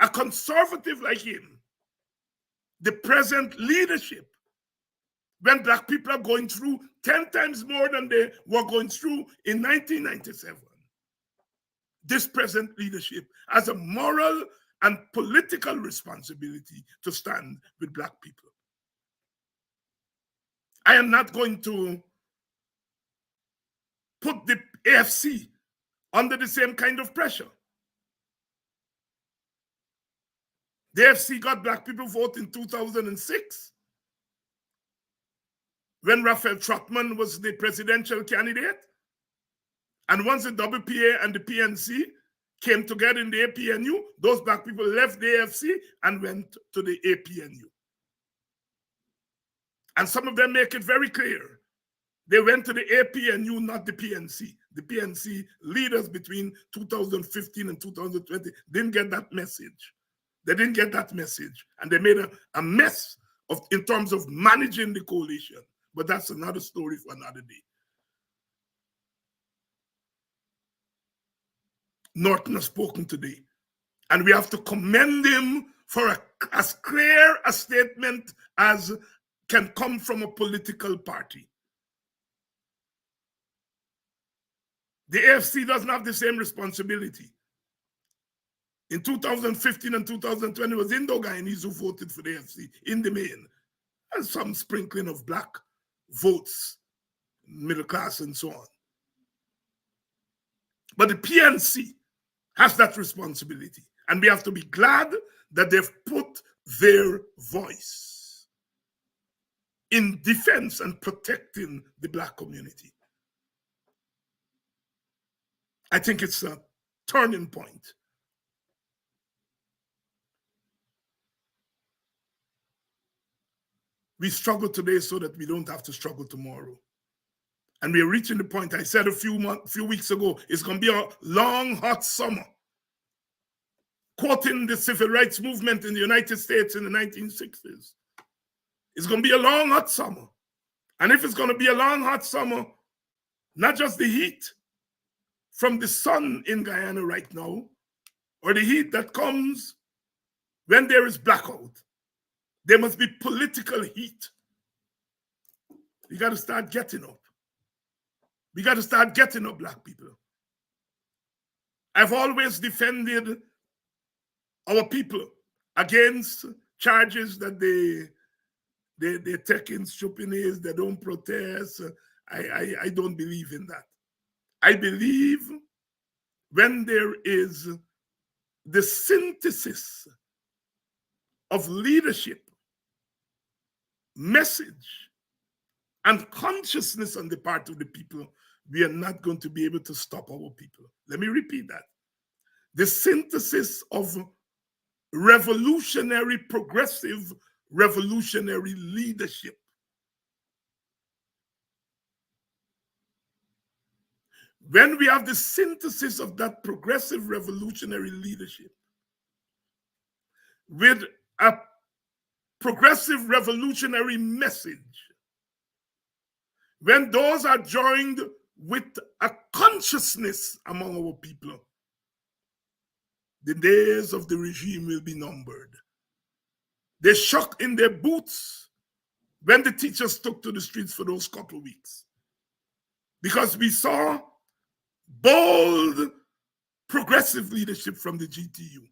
a conservative like him, the present leadership, when black people are going through 10 times more than they were going through in 1997, this present leadership has a moral and political responsibility to stand with black people. I am not going to put the AFC under the same kind of pressure. The AFC got black people vote in 2006 when Raphael Trotman was the presidential candidate. And once the WPA and the PNC came together in the APNU, those black people left the AFC and went to the APNU. And some of them make it very clear. They went to the APNU, not the PNC. The PNC leaders between 2015 and 2020 didn't get that message. They didn't get that message. And they made a mess in terms of managing the coalition. But that's another story for another day. Norton has spoken today. And we have to commend him for as clear a statement as can come from a political party. The AFC doesn't have the same responsibility. In 2015 and 2020, it was Indo-Guyanese who voted for the AFC in the main, and some sprinkling of black votes, middle class and so on. But the PNC has that responsibility, and we have to be glad that they've put their voice in defense and protecting the black community. I think it's a turning point. We struggle today so that we don't have to struggle tomorrow. And we're reaching the point, I said a few weeks ago, it's going to be a long, hot summer. Quoting the civil rights movement in the United States in the 1960s. It's going to be a long, hot summer. And if it's going to be a long, hot summer, not just the heat from the sun in Guyana right now, or the heat that comes when there is blackout, there must be political heat. We got to start getting up. We got to start getting up, black people. I've always defended our people against charges that they take in stupidness, they don't protest. I don't believe in that. I believe when there is the synthesis of leadership, message, and consciousness on the part of the people, we are not going to be able to stop our people. Let me repeat that. The synthesis of revolutionary, progressive, revolutionary leadership. When we have the synthesis of that progressive revolutionary leadership with a progressive revolutionary message, when those are joined with a consciousness among our people, the days of the regime will be numbered. They shook in their boots when the teachers took to the streets for those couple of weeks, because we saw bold, progressive leadership from the GTU.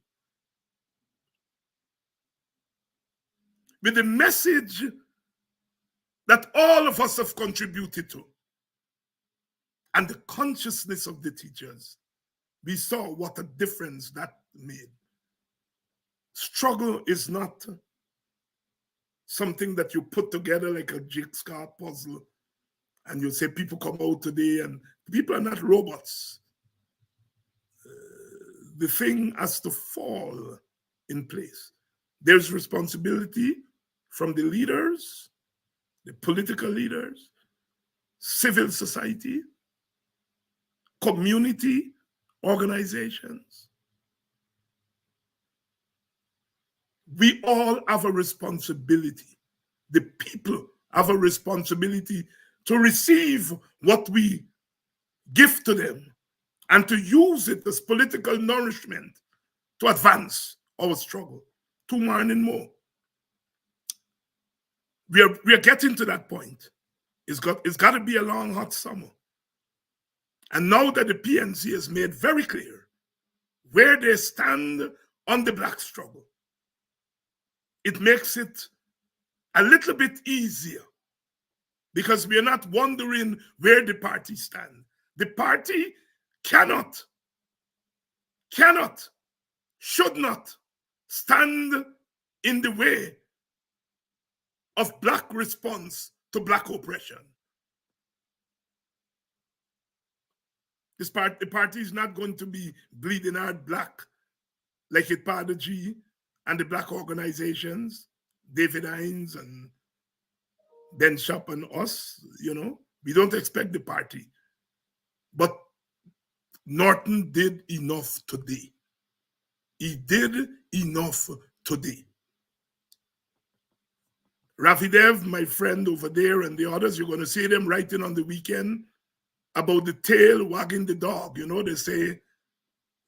With the message that all of us have contributed to, and the consciousness of the teachers, we saw what a difference that made. Struggle is not something that you put together like a jigsaw puzzle and you say people come out today, and people are not robots. The thing has to fall in place. There's responsibility from the leaders, the political leaders, civil society, community organizations. We all have a responsibility. The people have a responsibility to receive what we give to them and to use it as political nourishment to advance our struggle to more and more. We are getting to that point. It's got to be a long, hot summer. And now that the PNC has made very clear where they stand on the black struggle, it makes it a little bit easier because we are not wondering where the party stands. The party cannot, should not stand in the way of black response to black oppression. The party is not going to be bleeding out black like it part of G and the black organizations, David Hines and Ben Shop and us, we don't expect the party. But Norton did enough today. He did enough today. Rafidev, my friend over there, and the others, you're going to see them writing on the weekend about the tail wagging the dog. They say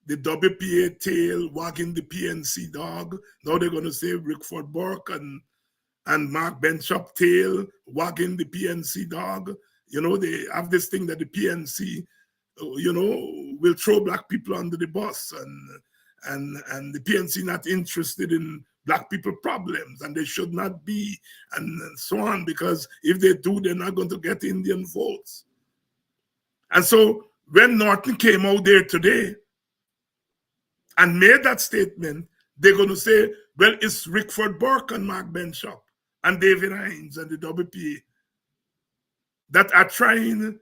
the WPA tail wagging the PNC dog. Now they're going to say Rickford Burke and Mark Benchop tail wagging the PNC dog. They have this thing that the PNC, will throw black people under the bus and the PNC not interested in black people problems and they should not be and so on, because if they do, they're not going to get Indian votes. And so when Norton came out there today and made that statement, they're going to say, well, it's Rickford Burke and Mark Benchop and David Hines and the WPA that are trying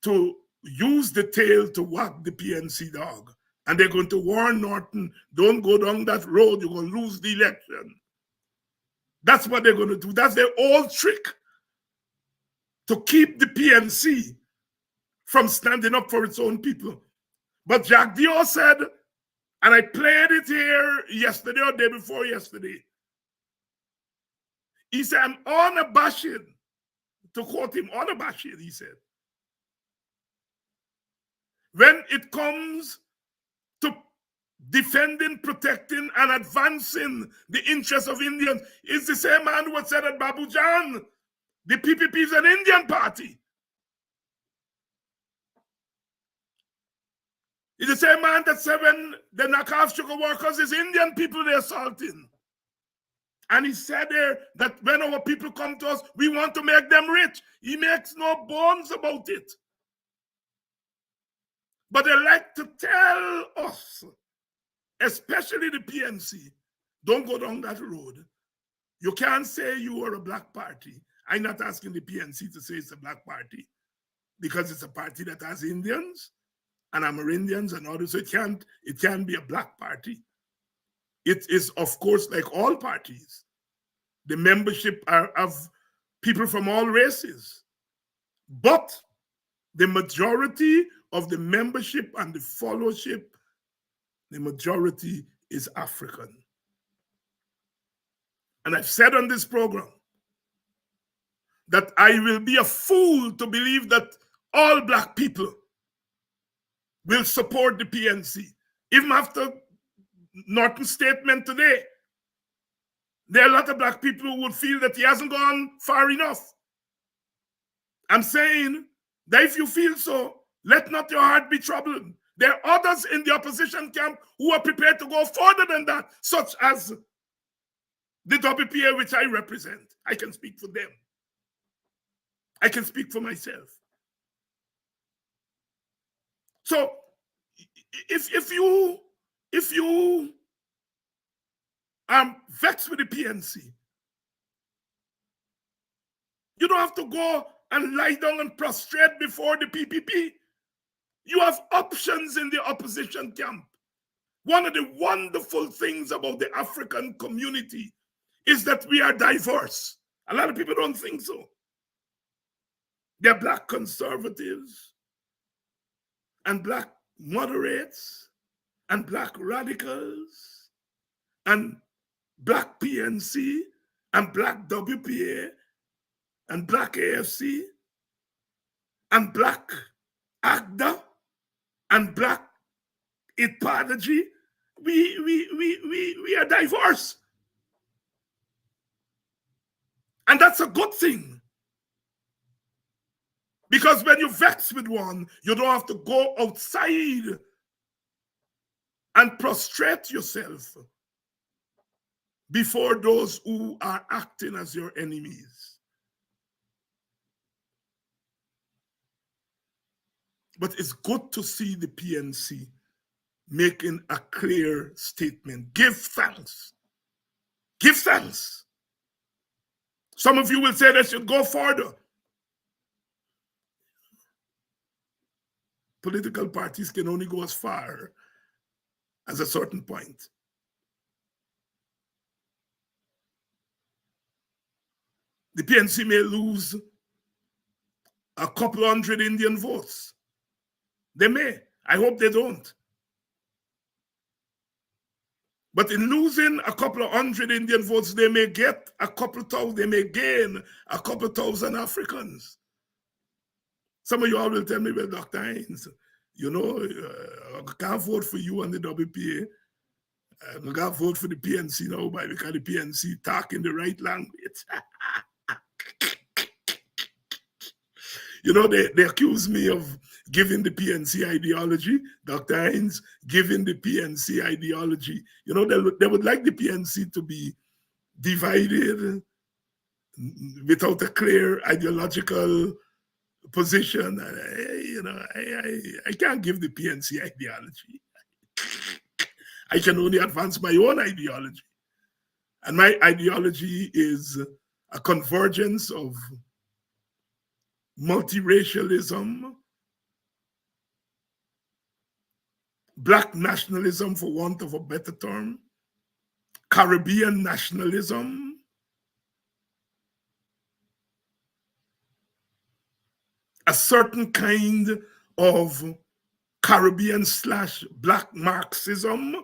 to use the tail to wag the PNC dog. And they're going to warn Norton, don't go down that road, you're going to lose the election. That's what they're going to do. That's their old trick to keep the PNC from standing up for its own people. But Jack Dio said, and I played it here yesterday or day before yesterday, he said, I'm unabashed, to quote him, unabashed, he said. When it comes to defending, protecting, and advancing the interests of Indians, it's the same man who had said at Babu Jan, the PPP is an Indian party. It's the same man that said when the knockoff sugar workers is Indian people they're assaulting. And he said there that when our people come to us, we want to make them rich. He makes no bones about it. But they like to tell us, especially the PNC, don't go down that road. You can't say you are a black party. I'm not asking the PNC to say it's a black party because it's a party that has Indians and Amerindians and others. So it can't be a black party. It is, of course, like all parties. The membership are of people from all races. But the majority of the membership and the followership, the majority is African. And I've said on this program that I will be a fool to believe that all black people will support the PNC. Even after Norton's statement today, there are a lot of black people who would feel that he hasn't gone far enough. I'm saying that if you feel so, let not your heart be troubled. There are others in the opposition camp who are prepared to go further than that, such as the WPA, which I represent. I can speak for them. I can speak for myself. So if you are vexed with the PNC, you don't have to go and lie down and prostrate before the PPP. You have options in the opposition camp. One of the wonderful things about the African community is that we are diverse. A lot of people don't think so. There are black conservatives and black moderates and black radicals and black PNC and black WPA and black AFC and black AGDA and black IPADG. We are diverse. And that's a good thing. Because when you vex with one, you don't have to go outside and prostrate yourself before those who are acting as your enemies. But it's good to see the PNC making a clear statement. Give thanks. Give thanks. Some of you will say they should go further. Political parties can only go as far as a certain point. The PNC may lose a couple hundred Indian votes. They may. I hope they don't. But in losing a couple of hundred Indian votes, they may get a couple thousand, they may gain a couple thousand Africans. Some of you all will tell me, well, Dr. Hinds, you know, I can't vote for you on the WPA. I can't vote for the PNC now because the PNC talking the right language. You know, they accuse me of giving the PNC ideology. Dr. Hinds giving the PNC ideology. You know, they would like the PNC to be divided without a clear ideological position. You know, I can't give the PNC ideology. I can only advance my own ideology. And my ideology is a convergence of multiracialism, black nationalism, for want of a better term, Caribbean nationalism, a certain kind of Caribbean/black Marxism,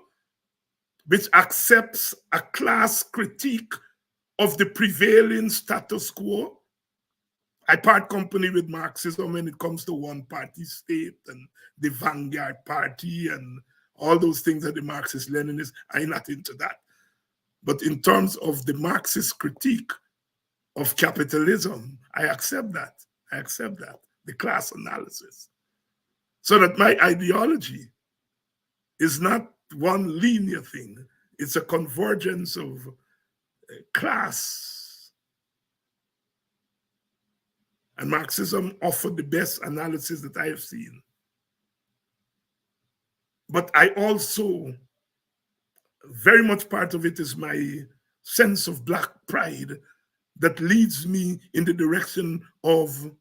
which accepts a class critique of the prevailing status quo. I part company with Marxism when it comes to one-party state and the vanguard party and all those things that the Marxist-Leninists, I'm not into that. But in terms of the Marxist critique of capitalism, I accept that. I accept that, the class analysis. So that my ideology is not one linear thing. It's a convergence of class. And Marxism offered the best analysis that I have seen. But I also, very much part of it is my sense of black pride that leads me in the direction of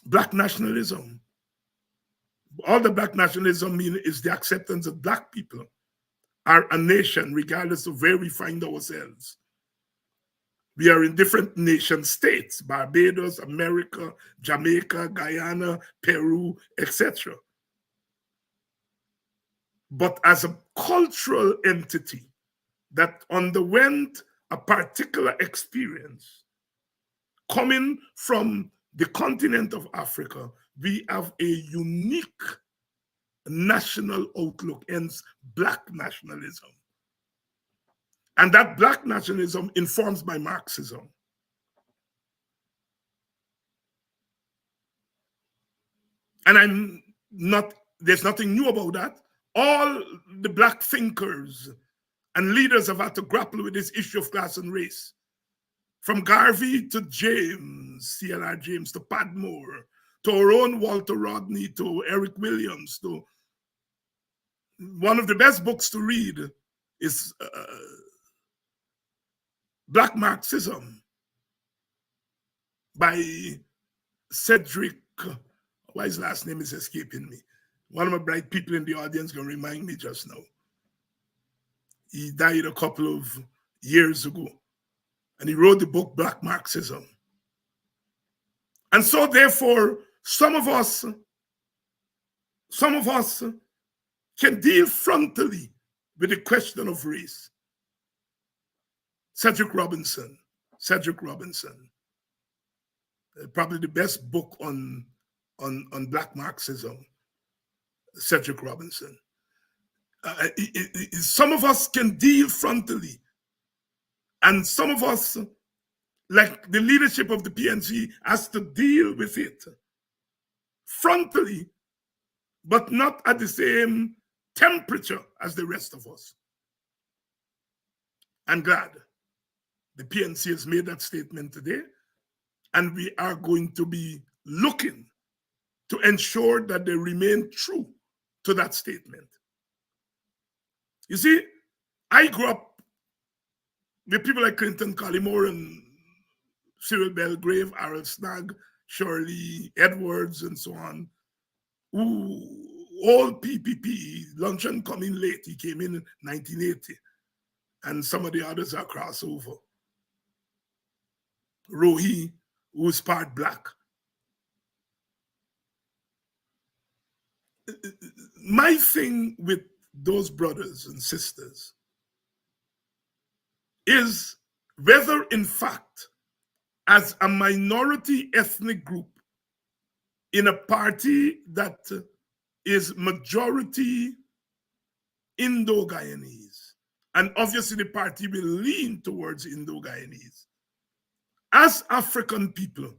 black nationalism. All the black nationalism means is the acceptance that black people are a nation regardless of where we find ourselves. We are in different nation states, Barbados, America, Jamaica, Guyana, Peru, etc. But as a cultural entity that underwent a particular experience, coming from the continent of Africa, we have a unique national outlook, hence black nationalism. And that black nationalism informs by Marxism. And there's nothing new about that. All the black thinkers and leaders have had to grapple with this issue of class and race. From Garvey to James, C.L.R. James, to Padmore, to our own Walter Rodney, to Eric Williams, to one of the best books to read is Black Marxism by Cedric, why his last name is escaping me. One of my bright people in the audience can remind me just now. He died a couple of years ago. And he wrote the book Black Marxism. And so therefore, some of us can deal frontally with the question of race. Cedric Robinson, probably the best book on Black Marxism, Cedric Robinson. Some of us can deal frontally, and some of us, like the leadership of the PNC, has to deal with it frontally, but not at the same temperature as the rest of us. I'm glad the PNC has made that statement today, and we are going to be looking to ensure that they remain true to that statement. You see, I grew up with people like Clinton Collymore and Cyril Belgrave, Harold Snag, Shirley Edwards, and so on, who all PPP, luncheon coming late. He came in 1980, and some of the others are crossover. Rohi, who was part black. My thing with those brothers and sisters is whether, in fact, as a minority ethnic group in a party that is majority Indo-Guyanese, and obviously the party will lean towards Indo-Guyanese, as African people,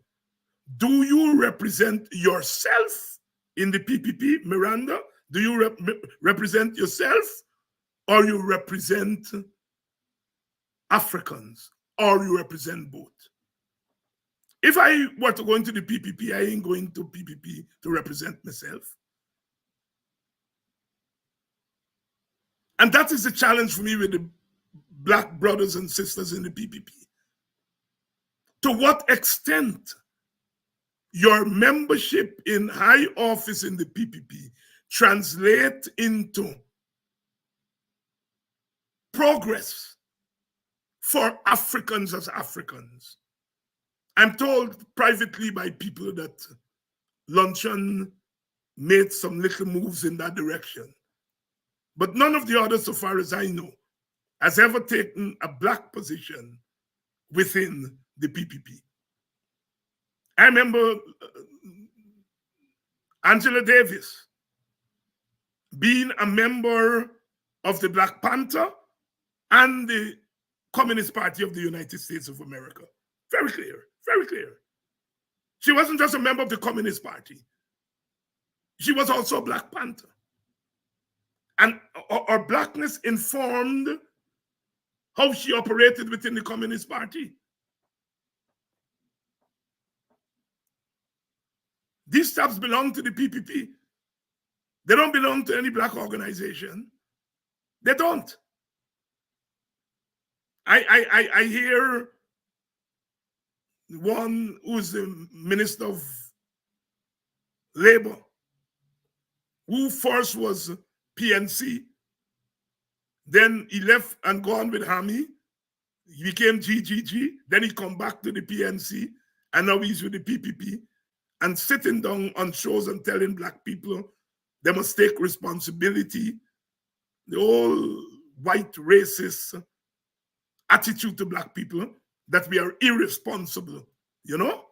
do you represent yourself in the PPP, Miranda? Do you represent yourself, or you represent Africans, or you represent both? If I were to go into the PPP, I ain't going to PPP to represent myself. And that is the challenge for me with the black brothers and sisters in the PPP. To what extent your membership in high office in the PPP translate into progress for Africans as Africans. I'm told privately by people that Luncheon made some little moves in that direction. But none of the others, so far as I know, has ever taken a black position within the PPP. I remember Angela Davis being a member of the Black Panther and the Communist Party of the United States of America. Very clear, very clear. She wasn't just a member of the Communist Party. She was also a Black Panther. And her blackness informed how she operated within the Communist Party. These staffs belong to the PPP. They don't belong to any black organization. They don't. I hear one who's the Minister of Labor, who first was PNC, then he left and gone with Hami. He became GGG, then he come back to the PNC, and now he's with the PPP, and sitting down on shows and telling black people they must take responsibility. The whole white racist attitude to black people, that we are irresponsible, you know?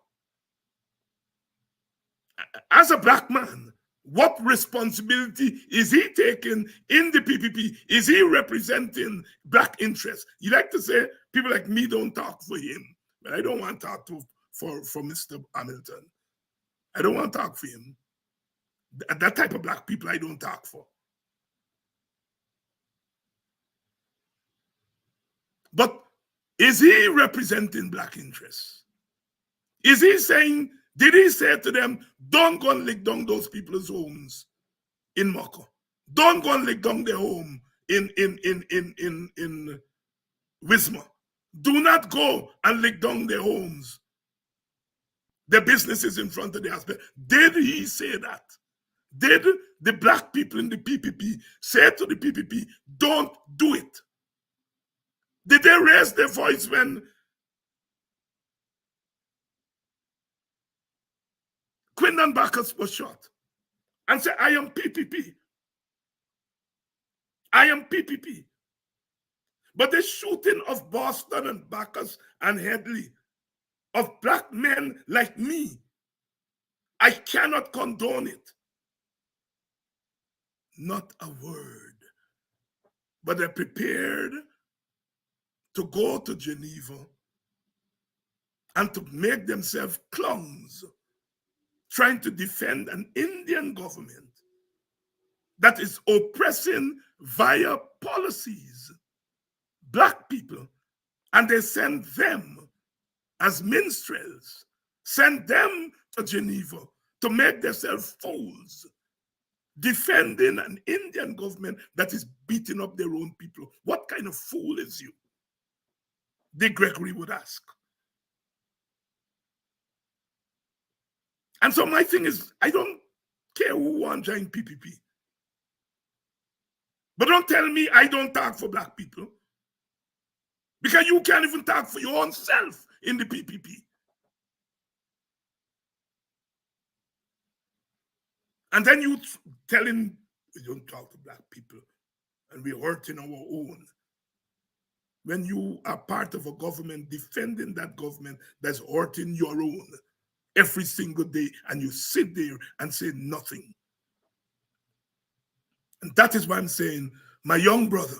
As a black man, what responsibility is he taking in the PPP? Is he representing black interests? You like to say people like me don't talk for him, but I don't want to talk for Mr. Hamilton. I don't want to talk for him. That type of black people I don't talk for. But is he representing black interests? Is he saying, did he say to them, don't go and lick down those people's homes in Moko? Don't go and lick down their home in Wisma. Do not go and lick down their homes, their businesses in front of the hospital. Did he say that? Did the black people in the PPP say to the PPP, don't do it? Did they raise their voice when Quinlan Bacchus was shot and said, I am PPP? I am PPP. But the shooting of Boston and Bacchus and Headley, of black men like me, I cannot condone it. Not a word. But they're prepared to go to Geneva and to make themselves clowns, trying to defend an Indian government that is oppressing via policies black people, and they send them as minstrels, send them to Geneva to make themselves fools, defending an Indian government that is beating up their own people. What kind of fool is you? Dick Gregory would ask. And so my thing is, I don't care who wants to join PPP. But don't tell me I don't talk for black people. Because you can't even talk for your own self in the PPP. And then you telling we don't talk to black people and we're hurting our own. When you are part of a government defending that government that's hurting your own every single day, and you sit there and say nothing. And that is why I'm saying, my young brother,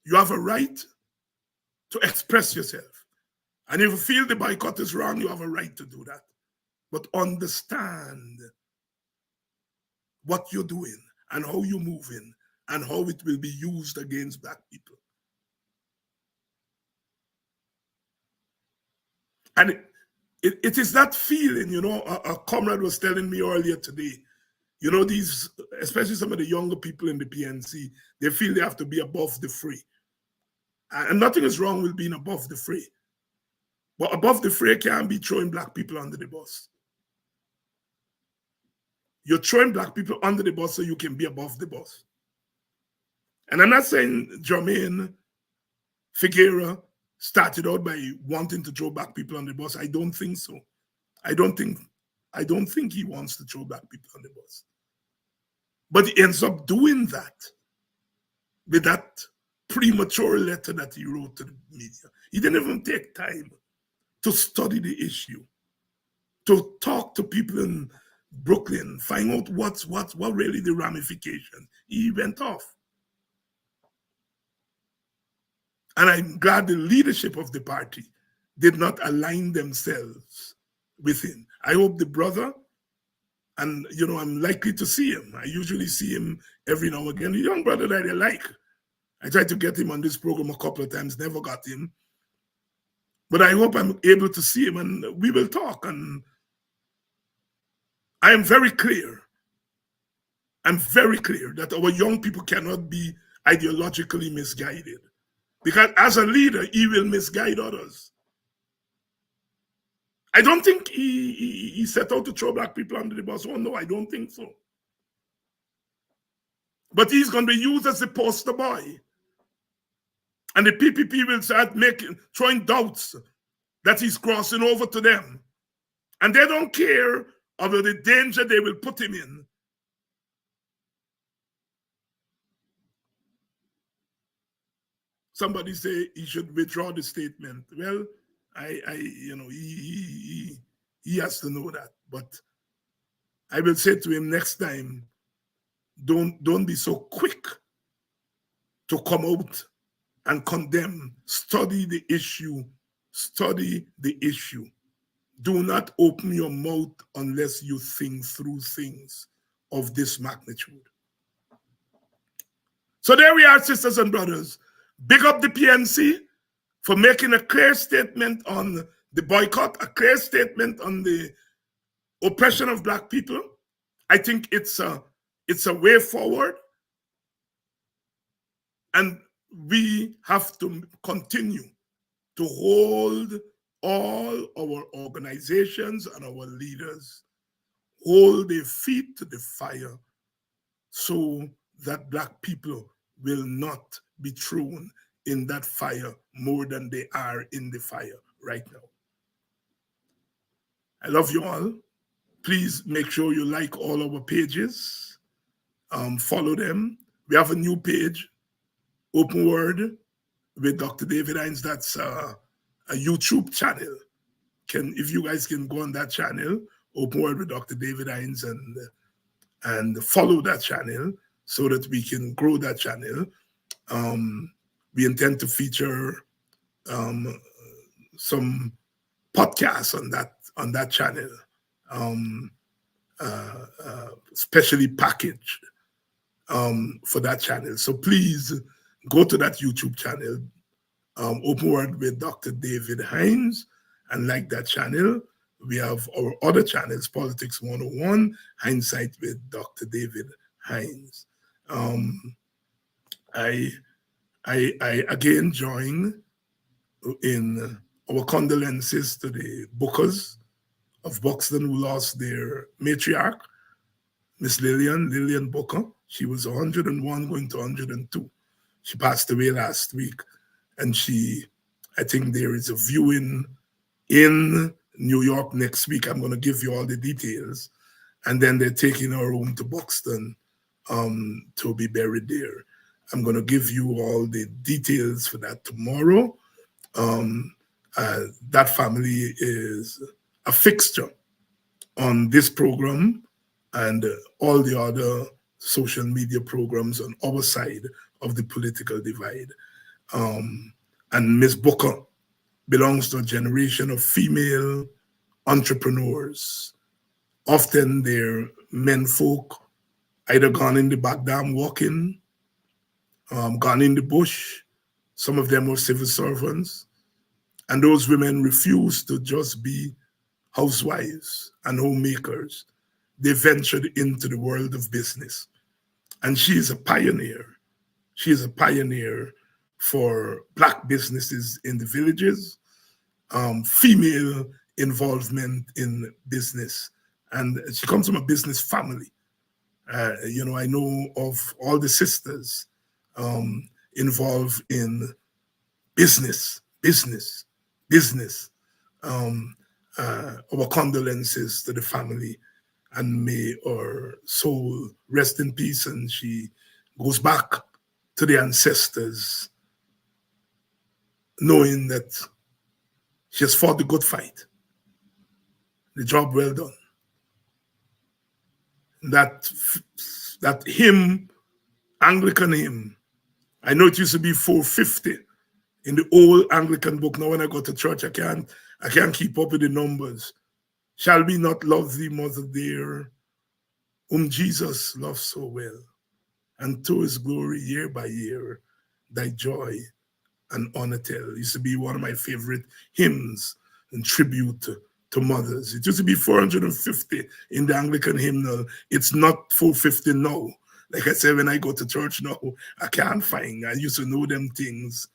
you have a right to express yourself. And if you feel the boycott is wrong, you have a right to do that. But understand what you're doing and how you're moving and how it will be used against black people. And it is that feeling, you know, a comrade was telling me earlier today, you know, these, especially some of the younger people in the PNC, they feel they have to be above the fray. And nothing is wrong with being above the fray. But above the fray can't be throwing black people under the bus. You're throwing black people under the bus so you can be above the bus. And I'm not saying Jermaine Figueroa started out by wanting to throw black people on the bus. I don't think so. I don't think he wants to throw black people on the bus. But he ends up doing that with that premature letter that he wrote to the media. He didn't even take time to study the issue, to talk to people in Brooklyn, find out what really the ramification. He went off. And I'm glad the leadership of the party did not align themselves with him. I hope the brother, and you know, I'm likely to see him. I usually see him every now and again. A young brother that I like. I tried to get him on this program a couple of times, never got him. But I hope I'm able to see him and we will talk. And I am very clear. I'm very clear that our young people cannot be ideologically misguided. Because as a leader, he will misguide others. I don't think he set out to throw black people under the bus. Oh no, I don't think so. But he's going to be used as a poster boy. And the PPP will start throwing doubts that he's crossing over to them. And they don't care about the danger they will put him in. Somebody say he should withdraw the statement. Well, you know, he has to know that. But I will say to him next time, don't be so quick to come out and condemn. Study the issue. Study the issue. Do not open your mouth unless you think through things of this magnitude. So there we are, sisters and brothers. Big up the PNC for making a clear statement on the boycott, a clear statement on the oppression of black people. I think it's a way forward. And we have to continue to hold all our organizations and our leaders, hold their feet to the fire so that black people will not be thrown in that fire more than they are in the fire right now. I love you all. Please make sure you like all our pages. Follow them. We have a new page, Open Word with Dr. David Hinds. That's a YouTube channel. If you guys can go on that channel, Open Word with Dr. David Hinds, and follow that channel so that we can grow that channel. We intend to feature some podcasts on that channel, specially packaged for that channel. So please go to that YouTube channel, Open Word with Dr. David Hinds, and like that channel. We have our other channels, Politics 101, Hinds'Sight with Dr. David Hinds. I again join in our condolences to the Bookers of Buxton who lost their matriarch, Miss Lillian Booker. She was 101 going to 102. She passed away last week, and I think there is a viewing in New York next week. I'm going to give you all the details, and then they're taking her home to Buxton to be buried there. I'm going to give you all the details for that tomorrow. That family is a fixture on this program and all the other social media programs on our side of the political divide. And Miss Booker belongs to a generation of female entrepreneurs. Often they're men folk, either gone in the back dam walking, gone in the bush. Some of them were civil servants. And those women refused to just be housewives and homemakers. They ventured into the world of business. And she is a pioneer. She is a pioneer for Black businesses in the villages, female involvement in business. And she comes from a business family. I know of all the sisters involved in business. Our condolences to the family, and may her soul rest in peace, and she goes back to the ancestors, knowing that she has fought the good fight, the job well done. That hymn, Anglican hymn, I know it used to be 450 in the old Anglican book. Now when I go to church, I can't keep up with the numbers. Shall we not love thee, mother dear, whom Jesus loved so well, and to his glory year by year, thy joy and honor tell. It used to be one of my favorite hymns and tribute to mothers. It used to be 450 in the Anglican hymnal. It's not 450 now. Like I said, when I go to church now, I can't find. I used to know them things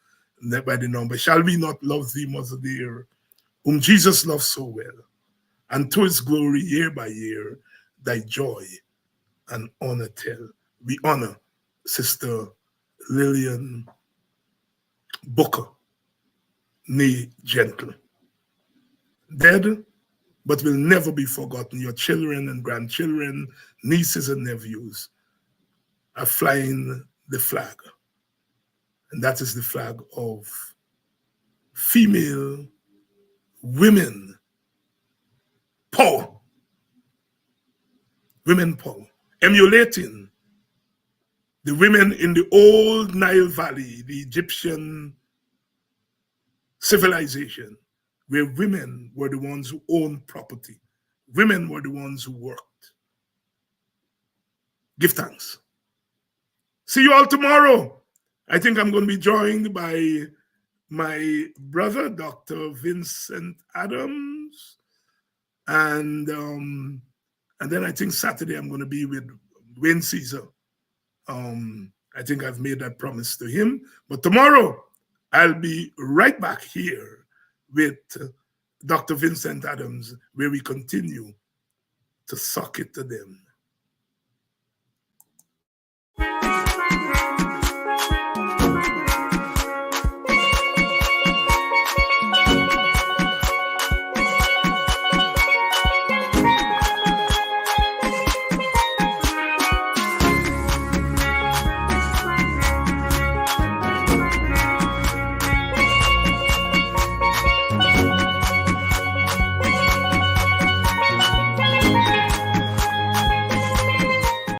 by the number. Shall we not love thee, mother dear, whom Jesus loved so well, and to his glory year by year, thy joy and honor tell. We honor Sister Lillian Booker, nee Gentle. Dead, but will never be forgotten. Your children and grandchildren, nieces and nephews are flying the flag. And that is the flag of female women power. Women power. Emulating the women in the old Nile Valley, the Egyptian civilization, where women were the ones who owned property. Women were the ones who worked. Give thanks. See you all tomorrow. I think I'm going to be joined by my brother, Dr. Vincent Adams. And then I think Saturday I'm going to be with Wayne Caesar. I think I've made that promise to him. But tomorrow I'll be right back here with Dr. Vincent Adams, where we continue to suck it to them.